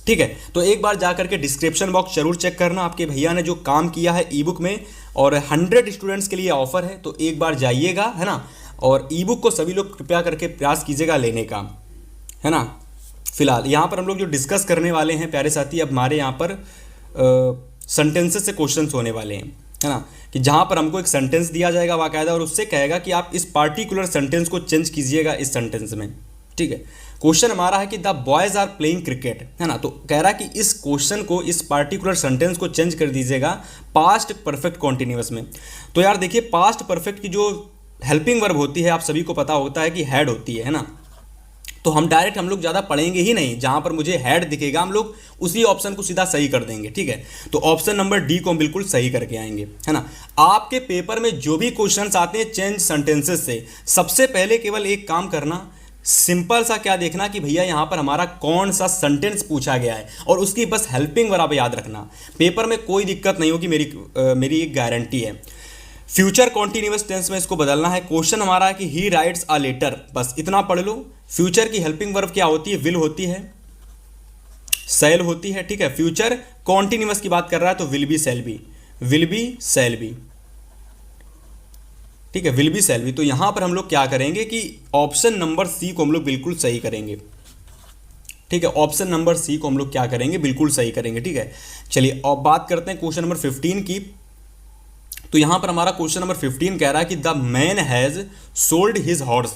ठीक है। तो एक बार जा करके डिस्क्रिप्शन बॉक्स जरूर चेक करना, आपके भैया ने जो काम किया है ई बुक में, और 100 स्टूडेंट्स के लिए ऑफर है, तो एक बार जाइएगा, है ना। और ई बुक को सभी लोग कृपया करके प्रयास कीजिएगा लेने का, है ना। फिलहाल यहाँ पर हम लोग जो डिस्कस करने वाले हैं प्यारे साथी, अब हमारे यहाँ पर सेंटेंसेस से क्वेश्चंस होने वाले हैं, है ना, कि जहाँ पर हमको एक सेंटेंस दिया जाएगा बाकायदा और उससे कहेगा कि आप इस पार्टिकुलर सेंटेंस को चेंज कीजिएगा इस सेंटेंस में, ठीक है। क्वेश्चन हमारा है कि the boys are playing cricket, है ना। तो कह रहा है कि इस क्वेश्चन को, इस पार्टिकुलर सेंटेंस को चेंज कर दीजिएगा पास्ट परफेक्ट कॉन्टिन्यूअस में। तो यार देखिए, पास्ट परफेक्ट की जो हेल्पिंग वर्ब होती है आप सभी को पता होता है कि हैड होती है ना। तो हम लोग ज़्यादा पढ़ेंगे ही नहीं, जहाँ पर मुझे हैड दिखेगा हम लोग उसी ऑप्शन को सीधा सही कर देंगे, ठीक है। तो ऑप्शन नंबर डी को हम बिल्कुल सही करके आएंगे, है ना। आपके पेपर में जो भी क्वेश्चंस आते हैं चेंज सेंटेंसेस से, सबसे पहले केवल एक काम करना, सिंपल सा क्या देखना कि भैया यहाँ पर हमारा कौन सा सेंटेंस पूछा गया है और उसकी बस हेल्पिंग वर्ब याद रखना। पेपर में कोई दिक्कत नहीं होगी, मेरी एक गारंटी है। फ्यूचर कॉन्टिन्यूअस टेंस में इसको बदलना है। क्वेश्चन हमारा है कि ही राइट्स अ लेटर, बस इतना पढ़ लो। फ्यूचर की हेल्पिंग वर्ब क्या होती है, विल होती है, सेल होती है, ठीक है। फ्यूचर कॉन्टिन्यूअस की बात कर रहा है तो will be sell be, will be sell be, ठीक है, विल बी सेल बी। तो यहां पर हम लोग क्या करेंगे कि ऑप्शन नंबर सी को हम लोग बिल्कुल सही करेंगे, ठीक है। ऑप्शन नंबर सी को हम लोग क्या करेंगे, बिल्कुल सही करेंगे, ठीक है। चलिए अब बात करते हैं क्वेश्चन नंबर 15 की। तो यहाँ पर हमारा क्वेश्चन नंबर 15 कह रहा है कि the man has sold his horse.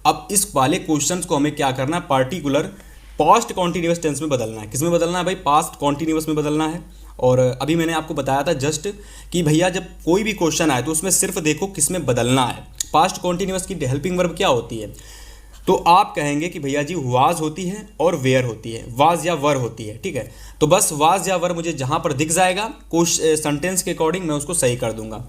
अब इस वाले क्वेश्चन को हमें क्या करना है, पार्टिकुलर पास्ट कॉन्टिन्यूअस टेंस में बदलना है। किस में बदलना है भाई, पास्ट कॉन्टिन्यूअस में बदलना है। और अभी मैंने आपको बताया था जस्ट कि भैया जब कोई भी क्वेश्चन आए तो उसमें सिर्फ देखो किस में बदलना है। पास्ट कॉन्टिन्यूअस की हेल्पिंग वर्ब क्या होती है, तो आप कहेंगे कि भैया जी वाज होती है और वेयर होती है, वाज या वर होती है, ठीक है। तो बस वाज या वर मुझे जहां पर दिख जाएगा सेंटेंस के अकॉर्डिंग मैं उसको सही कर दूंगा।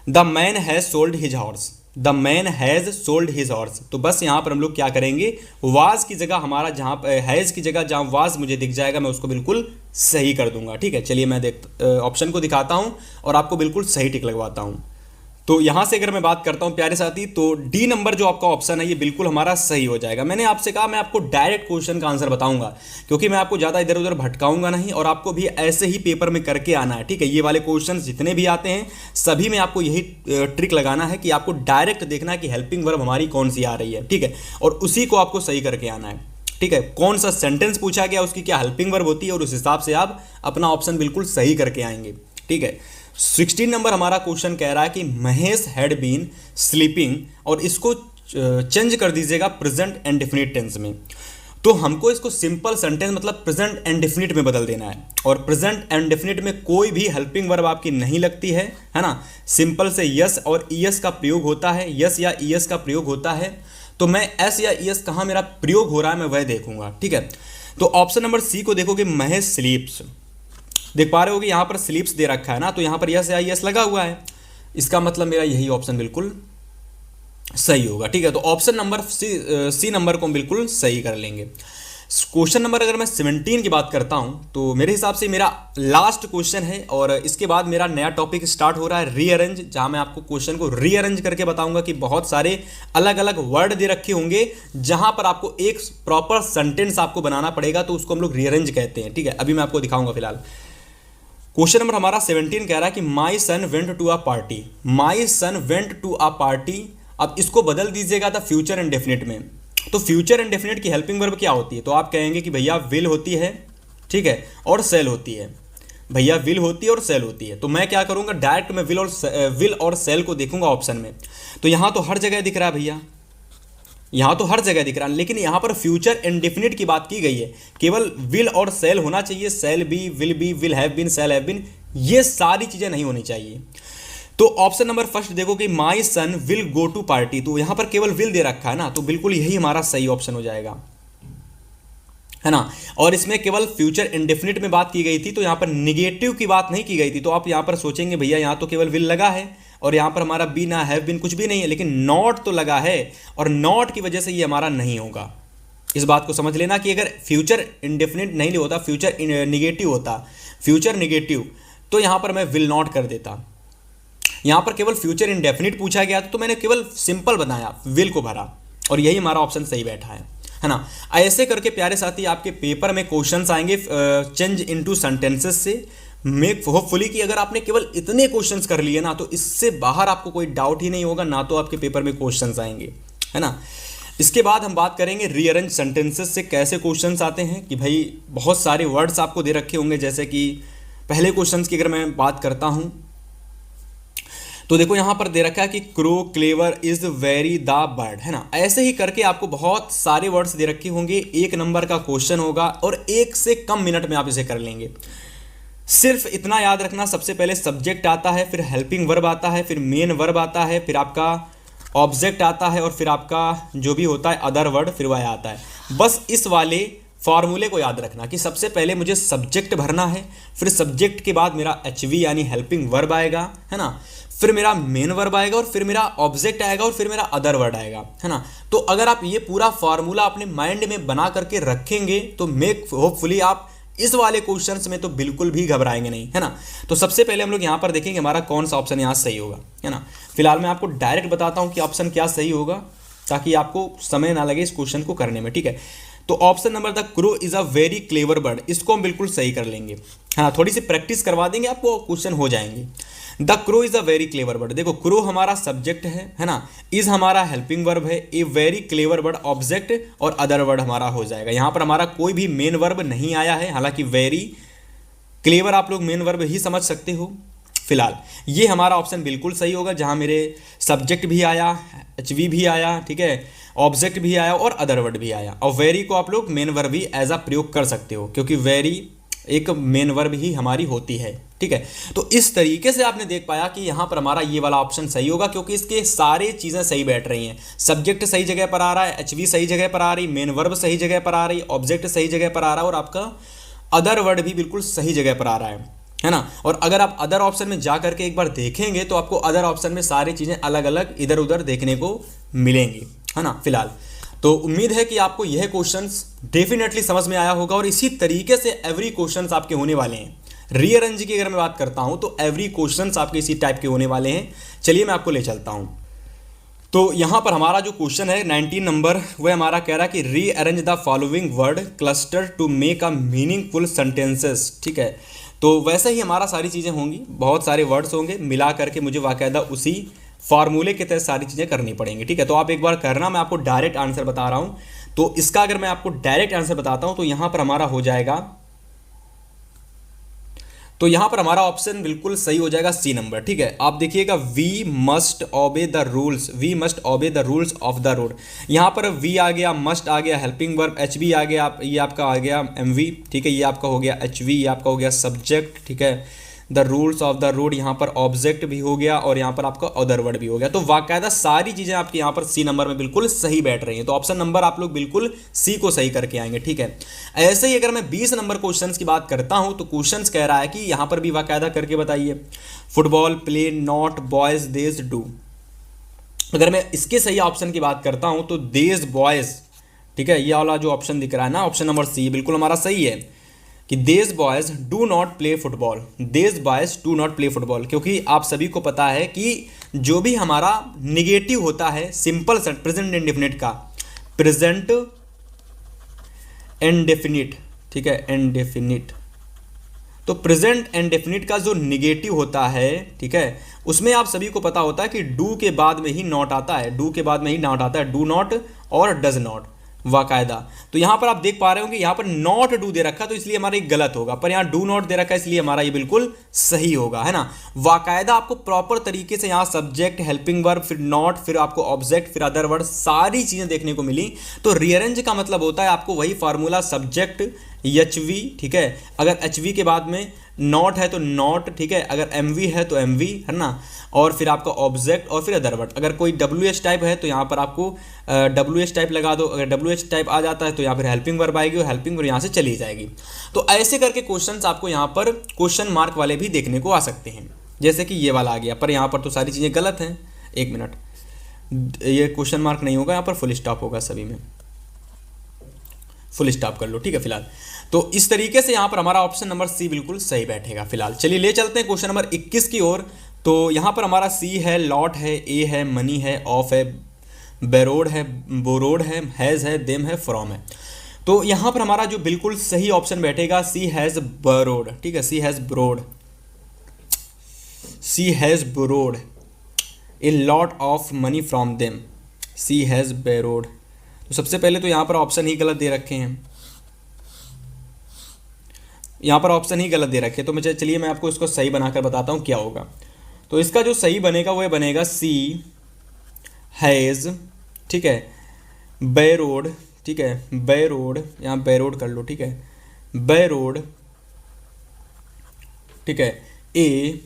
The man has sold his horse, the man has sold his horse. तो बस यहाँ पर हम लोग क्या करेंगे, वाज की जगह हमारा जहाँ हैज़ की जगह जहाँ वाज मुझे दिख जाएगा मैं उसको बिल्कुल सही कर दूंगा, ठीक है। चलिए मैं ऑप्शन को दिखाता हूँ और आपको बिल्कुल सही टिक लगवाता हूँ। तो यहाँ से अगर मैं बात करता हूँ प्यारे साथी, तो डी नंबर जो आपका ऑप्शन है ये बिल्कुल हमारा सही हो जाएगा। मैंने आपसे कहा मैं आपको डायरेक्ट क्वेश्चन का आंसर बताऊंगा, क्योंकि मैं आपको ज़्यादा इधर उधर भटकाऊंगा नहीं और आपको भी ऐसे ही पेपर में करके आना है, ठीक है। ये वाले क्वेश्चन जितने भी आते हैं सभी में आपको यही ट्रिक लगाना है कि आपको डायरेक्ट देखना है कि हेल्पिंग वर्ब हमारी कौन सी आ रही है, ठीक है, और उसी को आपको सही करके आना है, ठीक है। कौन सा सेंटेंस पूछा गया उसकी क्या हेल्पिंग वर्ब होती है और उस हिसाब से आप अपना ऑप्शन बिल्कुल सही करके आएंगे, ठीक है। 16 नंबर हमारा क्वेश्चन कह रहा है कि महेश हैड बीन स्लीपिंग, और इसको चेंज कर दीजिएगा प्रेजेंट एंड डेफिनिट टेंस में। तो हमको इसको सिंपल सेंटेंस मतलब प्रेजेंट एंड डेफिनिट में बदल देना है, और प्रेजेंट एंड डेफिनिट में कोई भी हेल्पिंग वर्ब आपकी नहीं लगती है ना। सिंपल से यस और ईएस का प्रयोग होता है, यस या ईएस का प्रयोग होता है। तो मैं एस या ईएस कहाँ मेरा प्रयोग हो रहा है मैं वह देखूंगा, ठीक है। तो ऑप्शन नंबर सी को देखोगे, महेश स्लीप्स, देख पा रहे हो कि यहाँ पर स्लीप्स दे रखा है ना, तो यहाँ पर यस या यस लगा हुआ है, इसका मतलब मेरा यही ऑप्शन बिल्कुल सही होगा, ठीक है। तो ऑप्शन नंबर सी नंबर को हम बिल्कुल सही कर लेंगे। क्वेश्चन नंबर अगर मैं 17 की बात करता हूँ तो मेरे हिसाब से मेरा लास्ट क्वेश्चन है, और इसके बाद मेरा नया टॉपिक स्टार्ट हो रहा है रीअरेंज, जहाँ मैं आपको क्वेश्चन को रीअरेंज करके बताऊंगा कि बहुत सारे अलग अलग वर्ड दे रखे होंगे जहाँ पर आपको एक प्रॉपर सेंटेंस आपको बनाना पड़ेगा, तो उसको हम लोग रीअरेंज कहते हैं, ठीक है। अभी मैं आपको दिखाऊंगा फिलहाल। क्वेश्चन नंबर हमारा 17 कह रहा है कि my son went to a party, my son went to a party. अब इसको बदल दीजिएगा था फ्यूचर इंडेफिनिट में। तो फ्यूचर इंडेफिनिट की हेल्पिंग वर्ब क्या होती है, तो आप कहेंगे कि भैया विल होती है, ठीक है, और सेल होती है। भैया विल होती है और सेल होती है। तो मैं क्या करूंगा, डायरेक्ट मैं विल और सेल को देखूंगा ऑप्शन में। तो यहां तो हर जगह दिख रहा है भैया, यहां तो हर जगह दिख रहा है, लेकिन यहां पर फ्यूचर इंडेफिनिट की बात की गई है, केवल विल और सेल होना चाहिए। Sell be, will have been, sell have been, ये सारी चीजें नहीं होनी चाहिए। तो ऑप्शन नंबर फर्स्ट देखो कि my sun will go to party, तो यहां पर केवल विल दे रखा है ना, तो बिल्कुल यही हमारा सही ऑप्शन हो जाएगा, है ना। और इसमें केवल फ्यूचर इंडेफिनिट में बात की गई थी, तो यहां पर निगेटिव की बात नहीं की गई थी। तो आप यहां पर सोचेंगे भैया यहां तो केवल विल लगा है और यहां पर हमारा बी ना हैव बीन कुछ भी नहीं है, लेकिन नॉट तो लगा है, और नॉट की वजह से ये हमारा नहीं होगा। इस बात को समझ लेना कि अगर फ्यूचर इंडेफिनिट नहीं होता, फ्यूचर निगेटिव होता, फ्यूचर निगेटिव, तो यहां पर मैं विल नॉट कर देता। यहां पर केवल फ्यूचर इंडेफिनिट पूछा गया तो मैंने केवल सिंपल बनाया, विल को भरा, और यही हमारा ऑप्शन सही बैठा है ना। ऐसे करके प्यारे साथी आपके पेपर में क्वेश्चंस आएंगे चेंज इनटू सेंटेंसेस से। मेक होपफुली कि अगर आपने केवल इतने क्वेश्चंस कर लिए ना, तो इससे बाहर आपको कोई डाउट ही नहीं होगा, ना तो आपके पेपर में क्वेश्चंस आएंगे, है ना। इसके बाद हम बात करेंगे रीअरेंज सेंटेंसेस से कैसे क्वेश्चंस आते हैं, कि भाई बहुत सारे वर्ड्स आपको दे रखे होंगे। जैसे कि पहले क्वेश्चंस की अगर मैं बात करता हूं तो देखो यहां पर दे रखा है कि crow clever is very the bird, है ना। ऐसे ही करके आपको बहुत सारे वर्ड्स दे रखे होंगे, 1 नंबर का क्वेश्चन होगा और 1 से कम मिनट में आप इसे कर लेंगे। सिर्फ इतना याद रखना, सबसे पहले सब्जेक्ट आता है, फिर हेल्पिंग वर्ब आता है, फिर मेन वर्ब आता है, फिर आपका ऑब्जेक्ट आता है, और फिर आपका जो भी होता है अदर वर्ड फिर वह आता है। बस इस वाले फॉर्मूले को याद रखना कि सबसे पहले मुझे सब्जेक्ट भरना है, फिर सब्जेक्ट के बाद मेरा एचवी यानी हेल्पिंग वर्ब आएगा, है ना, फिर मेरा मेन वर्ब आएगा, और फिर मेरा ऑब्जेक्ट आएगा, और फिर मेरा अदर वर्ड आएगा, है ना। तो अगर आप ये पूरा फॉर्मूला अपने माइंड में बना करके रखेंगे तो होपफुली आप इस वाले क्वेश्चंस में तो बिल्कुल भी घबराएंगे नहीं, है ना। तो सबसे पहले हम लोग यहाँ पर देखेंगे हमारा कौन सा ऑप्शन यहाँ सही होगा, है ना। फिलहाल मैं आपको डायरेक्ट बताता हूँ कि ऑप्शन क्या सही होगा, ताकि आपको समय ना लगे इस क्वेश्चन को करने में, ठीक है। तो option number the crow is a very clever bird, इसको हम बिल्कुल सही कर लेंगे, हाँ, थोड़ी सी प्रैक्टिस करवा देंगे आपको, क्वेश्चन हो जाएंगे। The crow is a very clever bird, देखो क्रो हमारा सब्जेक्ट है ना, इज हमारा हेल्पिंग वर्ब है, a very clever bird object, और अदर वर्ड हमारा हो जाएगा। यहां पर हमारा कोई भी मेन वर्ब नहीं आया है, हालांकि वेरी क्लेवर आप लोग मेन वर्ब ही समझ सकते हो, फिलहाल ये हमारा ऑप्शन बिल्कुल सही होगा, जहां मेरे सब्जेक्ट भी आया, एचवी भी आया, ठीक है, ऑब्जेक्ट भी आया और अदर वर्ड भी आया। और वेरी को आप लोग मेन वर्ब भी एज अ प्रयोग कर सकते हो, क्योंकि वेरी एक मेन वर्ब ही हमारी होती है, ठीक है। तो इस तरीके से आपने देख पाया कि यहाँ पर हमारा ये वाला ऑप्शन सही होगा, क्योंकि इसके सारे चीज़ें सही बैठ रही हैं। सब्जेक्ट सही जगह पर आ रहा है, एचवी सही जगह पर आ रही, मेन वर्ब सही जगह पर आ रही, ऑब्जेक्ट सही जगह पर आ रहा है और आपका अदर वर्ड भी बिल्कुल सही जगह पर आ रहा है ना। और अगर आप अदर ऑप्शन में जा करके एक बार देखेंगे तो आपको अदर ऑप्शन में सारी चीज़ें अलग अलग इधर उधर देखने को मिलेंगी, है ना। फिलहाल तो उम्मीद है कि आपको यह क्वेश्चंस डेफिनेटली समझ में आया होगा, और इसी तरीके से एवरी क्वेश्चंस आपके होने वाले हैं। रीअरेंज की अगर मैं बात करता हूं तो एवरी क्वेश्चंस आपके इसी टाइप के होने वाले हैं। चलिए मैं आपको ले चलता हूं। तो यहां पर हमारा जो क्वेश्चन है 19 नंबर, वह हमारा कह रहा है कि rearrange the following word cluster to make a meaningful sentences, ठीक है। तो वैसे ही हमारा सारी चीज़ें होंगी, बहुत सारे वर्ड्स होंगे, मिला करके मुझे बाकायदा उसी फार्मूले के तहत सारी चीज़ें करनी पड़ेंगी, ठीक है। तो आप एक बार करना, मैं आपको डायरेक्ट आंसर बता रहा हूँ। तो इसका अगर मैं आपको डायरेक्ट आंसर बताता हूँ तो यहाँ पर हमारा हो जाएगा, तो यहां पर हमारा ऑप्शन बिल्कुल सही हो जाएगा सी नंबर, ठीक है। आप देखिएगा we must obey the rules, we must obey the rules of the road. यहां पर वी आ गया, मस्ट आ गया, हेल्पिंग वर्ब एच बी आ गया, ये आपका आ गया एम वी, ठीक है, ये आपका हो गया एच वी, ये आपका हो गया सब्जेक्ट, ठीक है। The rules of the road, यहाँ पर ऑब्जेक्ट भी हो गया और यहाँ पर आपका अदर वर्ड भी हो गया। तो वाकायदा सारी चीज़ें आपकी यहाँ पर सी नंबर में बिल्कुल सही बैठ रही हैं। तो ऑप्शन नंबर आप लोग बिल्कुल सी को सही करके आएंगे, ठीक है। ऐसे ही अगर मैं 20 नंबर क्वेश्चंस की बात करता हूँ तो क्वेश्चंस कह रहा है कि यहाँ पर भी वाकायदा करके बताइए, फुटबॉल प्ले नॉट बॉयज देज डू। अगर मैं इसके सही ऑप्शन की बात करता हूँ तो देज बॉयज, ठीक है, ये वाला जो ऑप्शन दिख रहा है ना, ऑप्शन नंबर सी बिल्कुल हमारा सही है कि these boys do not play football, these boys do not play football. क्योंकि आप सभी को पता है कि जो भी हमारा निगेटिव होता है सिंपल सेट प्रेजेंट इंडेफिनिट का, प्रेजेंट इंडेफिनिट, ठीक है, इंडेफिनिट, तो प्रेजेंट इंडेफिनिट का जो निगेटिव होता है, ठीक है, उसमें आप सभी को पता होता है कि डू के बाद में ही नॉट आता है, डू के बाद में ही नॉट आता है, डू नॉट और डज नॉट वाकायदा। तो यहां पर आप देख पा रहे हो कि यहां पर नॉट डू दे रखा, तो इसलिए हमारा ये गलत होगा, पर यहां डू नॉट दे रखा है इसलिए हमारा ये बिल्कुल सही होगा, है ना। वाकायदा आपको प्रॉपर तरीके से यहां सब्जेक्ट, हेल्पिंग वर्ब, फिर नॉट, फिर आपको ऑब्जेक्ट, फिर अदर वर्ड, सारी चीजें देखने को मिली। तो रीअरेंज का मतलब होता है आपको वही फार्मूला, सब्जेक्ट एच वी, ठीक है, अगर एच वी के बाद में नॉट है तो नॉट, ठीक है, अगर एम वी है तो एम वी, है ना, और फिर आपका ऑब्जेक्ट और फिर अदर वर्ड। अगर कोई डब्ल्यू एच टाइप है तो यहाँ पर आपको डब्ल्यू एच टाइप लगा दो, अगर डब्ल्यू एच टाइप आ जाता है तो यहाँ पर हेल्पिंग वर्ब आएगी और हेल्पिंग वर्ब यहाँ से चली जाएगी। तो ऐसे करके क्वेश्चंस आपको यहाँ पर क्वेश्चन मार्क वाले भी देखने को आ सकते हैं, जैसे कि ये वाला आ गया, पर यहाँ पर तो सारी चीज़ें गलत हैं। एक मिनट, ये क्वेश्चन मार्क नहीं होगा, यहाँ पर फुल स्टॉप होगा, सभी में फुल स्टॉप कर लो, ठीक है। फिलहाल तो इस तरीके से यहाँ पर हमारा ऑप्शन नंबर सी बिल्कुल सही बैठेगा। फिलहाल चलिए ले चलते हैं क्वेश्चन नंबर 21 की ओर। तो यहाँ पर हमारा सी है, लॉट है, ए है, मनी है, ऑफ है, बेरोड है, बोरोड हैज़ है, देम है, फ्रॉम है। तो यहाँ पर हमारा जो बिल्कुल सही ऑप्शन बैठेगा सी हैज़ बोरोड, ठीक है, she has borrowed, she has borrowed a lot of money from them, she has borrowed. तो सबसे पहले तो यहाँ पर ऑप्शन ही गलत दे रखे हैं, यहाँ पर ऑप्शन ही गलत दे रखे, तो मुझे चलिए मैं आपको इसको सही बनाकर बताता हूँ क्या होगा। तो इसका जो सही बनेगा वो बनेगा सी हैज़, ठीक है, बैरोड, ठीक है, बैरोड, यहाँ बैरोड कर लो, ठीक है, बैरोड, ठीक है, ए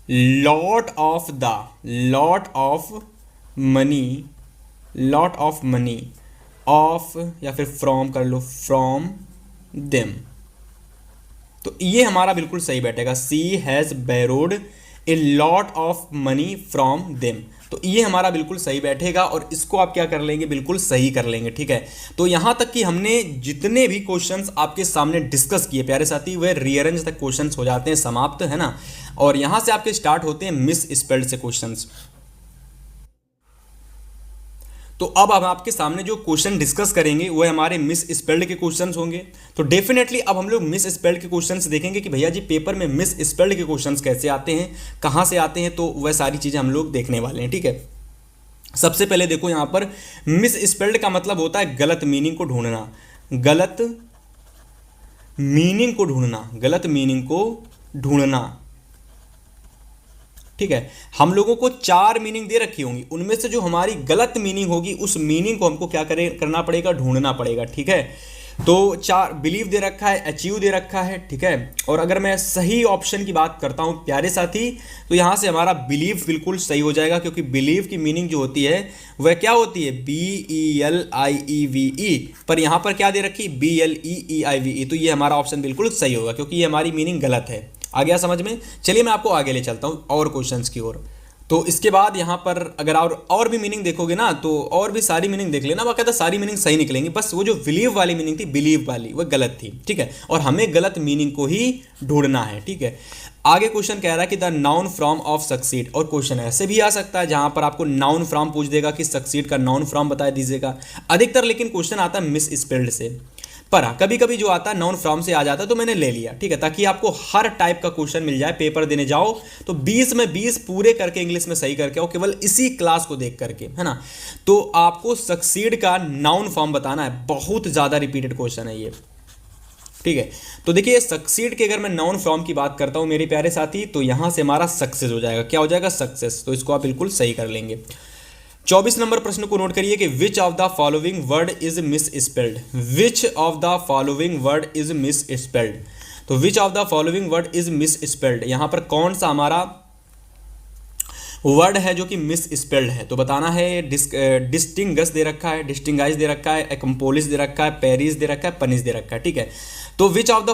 lot of the, lot of money, lot of money, of या फिर फ्रॉम कर लो, फ्रॉम देम। तो ये हमारा बिल्कुल सही बैठेगा, she has borrowed a lot of money from them. तो ये हमारा बिल्कुल सही बैठेगा और इसको आप क्या कर लेंगे, बिल्कुल सही कर लेंगे, ठीक है। तो यहाँ तक कि हमने जितने भी क्वेश्चंस आपके सामने डिस्कस किए प्यारे साथी, वह रीअरेंज तक क्वेश्चंस हो जाते हैं समाप्त, है ना। और यहाँ से आपके स्टार्ट होते हैं मिस स्पेल्ड से क्वेश्चंस। तो अब हम आपके सामने जो क्वेश्चन डिस्कस करेंगे वो हमारे मिस स्पेल्ड के क्वेश्चंस होंगे। तो डेफिनेटली अब हम लोग मिस स्पेल्ड के क्वेश्चंस देखेंगे कि भैया जी पेपर में मिस स्पेल्ड के क्वेश्चंस कैसे आते हैं, कहाँ से आते हैं, तो वह सारी चीज़ें हम लोग देखने वाले हैं, ठीक है। सबसे पहले देखो यहाँ पर मिस स्पेल्ड का मतलब होता है गलत मीनिंग को ढूंढना, गलत मीनिंग को ढूंढना, गलत मीनिंग को ढूंढना, ठीक है, हम लोगों को 4 मीनिंग दे रखी होंगी, उनमें से जो हमारी गलत मीनिंग होगी उस मीनिंग को हमको क्या करना पड़ेगा, ढूंढना पड़ेगा। ठीक है, तो 4 बिलीव दे रखा है, अचीव दे रखा है। ठीक है, और अगर मैं सही ऑप्शन की बात करता हूं प्यारे साथी, तो यहां से हमारा बिलीव बिल्कुल सही हो जाएगा, क्योंकि बिलीव की मीनिंग जो होती है वह क्या होती है, BELIEVE, पर यहां पर क्या दे रखी, BLEEIVE, तो ये हमारा ऑप्शन बिल्कुल सही होगा, क्योंकि ये हमारी मीनिंग गलत है। आ गया समझ में? चलिए मैं आपको आगे ले चलता हूँ और क्वेश्चंस की ओर। तो इसके बाद यहाँ पर अगर और भी मीनिंग देखोगे ना, तो और भी सारी मीनिंग देख लेना, बाकायदा सारी मीनिंग सही निकलेंगी, बस वो जो बिलीव वाली मीनिंग थी, बिलीव वाली, वो गलत थी। ठीक है, और हमें गलत मीनिंग को ही ढूंढना है। ठीक है, आगे क्वेश्चन कह रहा है कि the noun from of succeed, और क्वेश्चन ऐसे भी आ सकता है जहां पर आपको नाउन फ्रॉम पूछ देगा कि सक्सीड का नाउन फ्रॉम बता दीजिएगा। अधिकतर लेकिन क्वेश्चन आता है मिस स्पेल्ड से, पर कभी कभी जो आता है नाउन फ्रॉम से आ जाता है, तो मैंने ले लिया। ठीक है, ताकि आपको हर टाइप का क्वेश्चन मिल जाए, पेपर देने जाओ तो 20 में 20 पूरे करके इंग्लिश में सही करके आओ, केवल इसी क्लास को देख करके, है ना। तो आपको सक्सीड का नाउन फॉर्म बताना है, बहुत ज्यादा रिपीटेड क्वेश्चन है ये। ठीक है, तो देखिए सक्सीड के अगर मैं नाउन फॉर्म की बात करता हूं मेरे प्यारे साथी, तो यहां से हमारा सक्सेस हो जाएगा। क्या हो जाएगा, सक्सेस। तो इसको आप बिल्कुल सही कर लेंगे। 24 नंबर प्रश्न को नोट करिए कि which of the following word is misspelled, which of the following word is misspelled. तो which of the following word is misspelled, यहां पर कौन सा हमारा वर्ड है जो कि मिस स्पेल्ड है, तो बताना है। डिस्टिंगस दे रखा है, डिस्टिंगाइज दे रखा है, एक्म्पोलिस दे रखा है, पेरिस दे रखा है, पनिस दे रखा है। ठीक है, तो which of the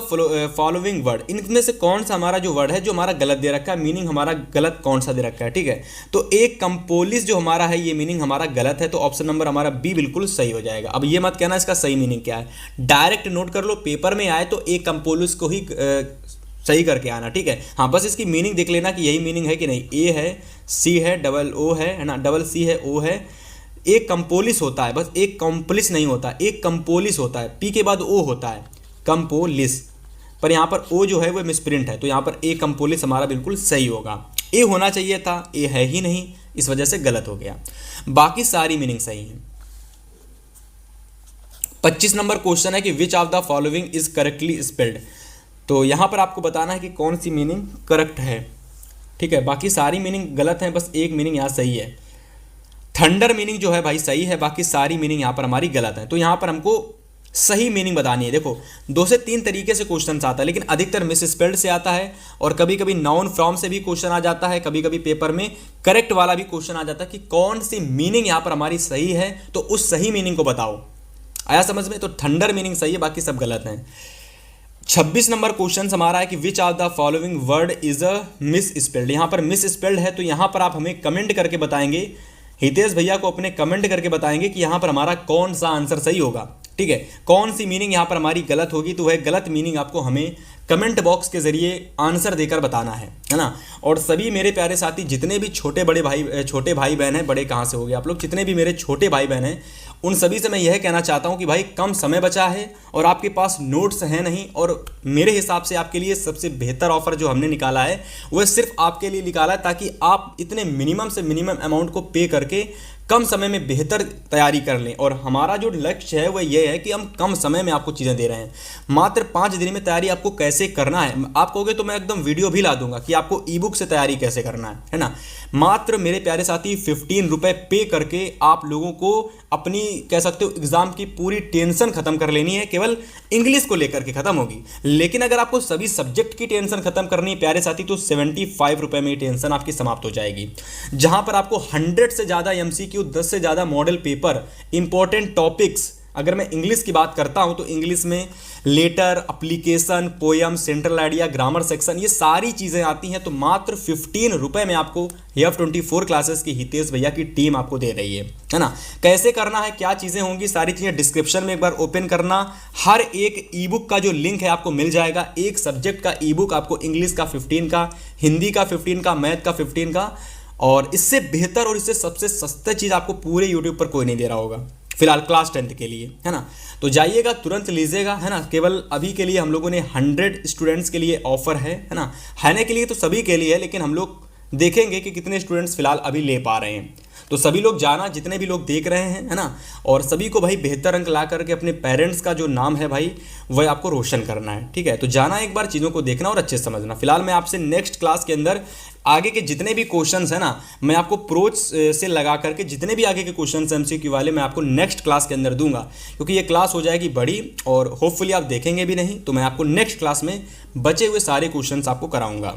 following word, इनमें से कौन सा हमारा जो वर्ड है जो हमारा गलत दे रखा है, मीनिंग हमारा गलत कौन सा दे रखा है। ठीक है, तो एक कंपोलिस जो हमारा है ये मीनिंग हमारा गलत है, तो ऑप्शन नंबर हमारा बी बिल्कुल सही हो जाएगा। अब ये मत कहना इसका सही मीनिंग क्या है, डायरेक्ट नोट कर लो, पेपर में आए तो एक कंपोलिस को ही सही करके आना। ठीक है, हाँ बस इसकी मीनिंग देख लेना कि यही मीनिंग है कि नहीं। ए है, सी है, डबल ओ है ना, डबल सी है, ओ है, एक कंपोलिस होता है, बस एक कॉम्प्लिस नहीं होता, एक कंपोलिस होता है, पी के बाद ओ होता है, कंपोलिस, पर यहाँ पर ओ जो है वो मिसप्रिंट है, तो यहाँ पर ए कंपोलिस हमारा बिल्कुल सही होगा। ए होना चाहिए था, ए है ही नहीं, इस वजह से गलत हो गया, बाकी सारी मीनिंग सही है। 25 नंबर क्वेश्चन है कि which of the following is correctly spelled, तो यहां पर आपको बताना है कि कौन सी मीनिंग करेक्ट है। ठीक है, बाकी सारी मीनिंग गलत है, बस एक मीनिंग यहां सही है। थंडर मीनिंग जो है भाई सही है, बाकी सारी मीनिंग यहां पर हमारी गलत है, तो यहां पर हमको सही मीनिंग बतानी है। देखो 2 से 3 तरीके से क्वेश्चन आता है, लेकिन अधिकतर मिस स्पेल्ड से आता है, और कभी कभी नाउन फ्रॉम से भी क्वेश्चन आ जाता है, कभी कभी पेपर में करेक्ट वाला भी क्वेश्चन आ जाता है कि कौन सी मीनिंग यहां पर हमारी सही है, तो उस सही मीनिंग को बताओ। आया समझ में? तो थंडर मीनिंग सही है, बाकी सब गलत है। 26 नंबर क्वेश्चन हमारा है कि which of the following word is a miss spelled, यहां पर मिस स्पेल्ड है, तो यहां पर आप हमें कमेंट करके बताएंगे, हितेश भैया को अपने कमेंट करके बताएंगे कि यहां पर हमारा कौन सा आंसर सही होगा। ठीक है, कौन सी मीनिंग यहां पर हमारी गलत होगी, तो वह गलत मीनिंग आपको हमें कमेंट बॉक्स के जरिए आंसर देकर बताना है ना। और सभी मेरे प्यारे साथी जितने भी छोटे भाई बहन हैं, बड़े कहाँ से हो गए आप लोग, जितने भी मेरे छोटे भाई बहन हैं, उन सभी से मैं यह कहना चाहता हूं कि भाई कम समय बचा है और आपके पास नोट्स हैं नहीं, और मेरे हिसाब से आपके लिए सबसे बेहतर ऑफर जो हमने निकाला है वह सिर्फ आपके लिए निकाला है, ताकि आप इतने मिनिमम से मिनिमम अमाउंट को पे करके कम समय में बेहतर तैयारी कर लें। और हमारा जो लक्ष्य है वह यह है कि हम कम समय में आपको चीज़ें दे रहे हैं। मात्र 5 दिन में तैयारी आपको कैसे करना है, आप कहोगे तो मैं एकदम वीडियो भी ला दूंगा कि आपको ई बुक से तैयारी कैसे करना है ना। मात्र मेरे प्यारे साथी 15 रुपये पे करके आप लोगों को अपनी कह सकते हो एग्जाम की पूरी टेंशन खत्म कर लेनी है, केवल इंग्लिश को लेकर के खत्म होगी। लेकिन अगर आपको सभी सब्जेक्ट की टेंशन खत्म करनी है प्यारे साथी, तो 75 रुपये में टेंशन आपकी समाप्त हो जाएगी, जहां पर आपको 100 से ज़्यादा MCQ, 10 से ज़्यादा मॉडल पेपर, इंपॉर्टेंट टॉपिक्स, अगर मैं इंग्लिश की बात करता हूं तो इंग्लिश में letter, application, poem, central idea, grammar section, ये सारी चीज़ें आती हैं। तो मात्र 15 रुपये में आपको F24 क्लासेस की हितेश भैया की टीम आपको दे रही है ना। कैसे करना है, क्या चीज़ें होंगी, सारी चीज़ें डिस्क्रिप्शन में एक बार ओपन करना। हर एक ई बुक का जो लिंक है आपको मिल जाएगा, एक सब्जेक्ट का ई बुक आपको, इंग्लिश का 15 का, हिंदी का 15 का, मैथ का 15 का, और इससे बेहतर और इससे सबसे सस्ता चीज़ आपको पूरे यूट्यूब पर कोई नहीं दे रहा होगा फिलहाल क्लास 10th के लिए, है ना। तो जाइएगा, तुरंत लीजिएगा, है ना। केवल अभी के लिए हम लोगों ने 100 स्टूडेंट्स के लिए ऑफर है ना। हैने के लिए तो सभी के लिए है, लेकिन हम लोग देखेंगे कि कितने स्टूडेंट्स फिलहाल अभी ले पा रहे हैं। तो सभी लोग जाना, जितने भी लोग देख रहे हैं, है ना, और सभी को भाई बेहतर अंक ला करके अपने पेरेंट्स का जो नाम है भाई वह आपको रोशन करना है। ठीक है, तो जाना, एक बार चीज़ों को देखना और अच्छे से समझना। फिलहाल मैं आपसे नेक्स्ट क्लास के अंदर आगे के जितने भी क्वेश्चंस हैं ना, मैं आपको प्रोच से लगा करके जितने भी आगे के क्वेश्चंस एमसीक्यू वाले मैं आपको नेक्स्ट क्लास के अंदर दूंगा, क्योंकि ये क्लास हो जाएगी बड़ी और होपफुली आप देखेंगे भी नहीं, तो मैं आपको नेक्स्ट क्लास में बचे हुए सारे क्वेश्चंस आपको कराऊंगा।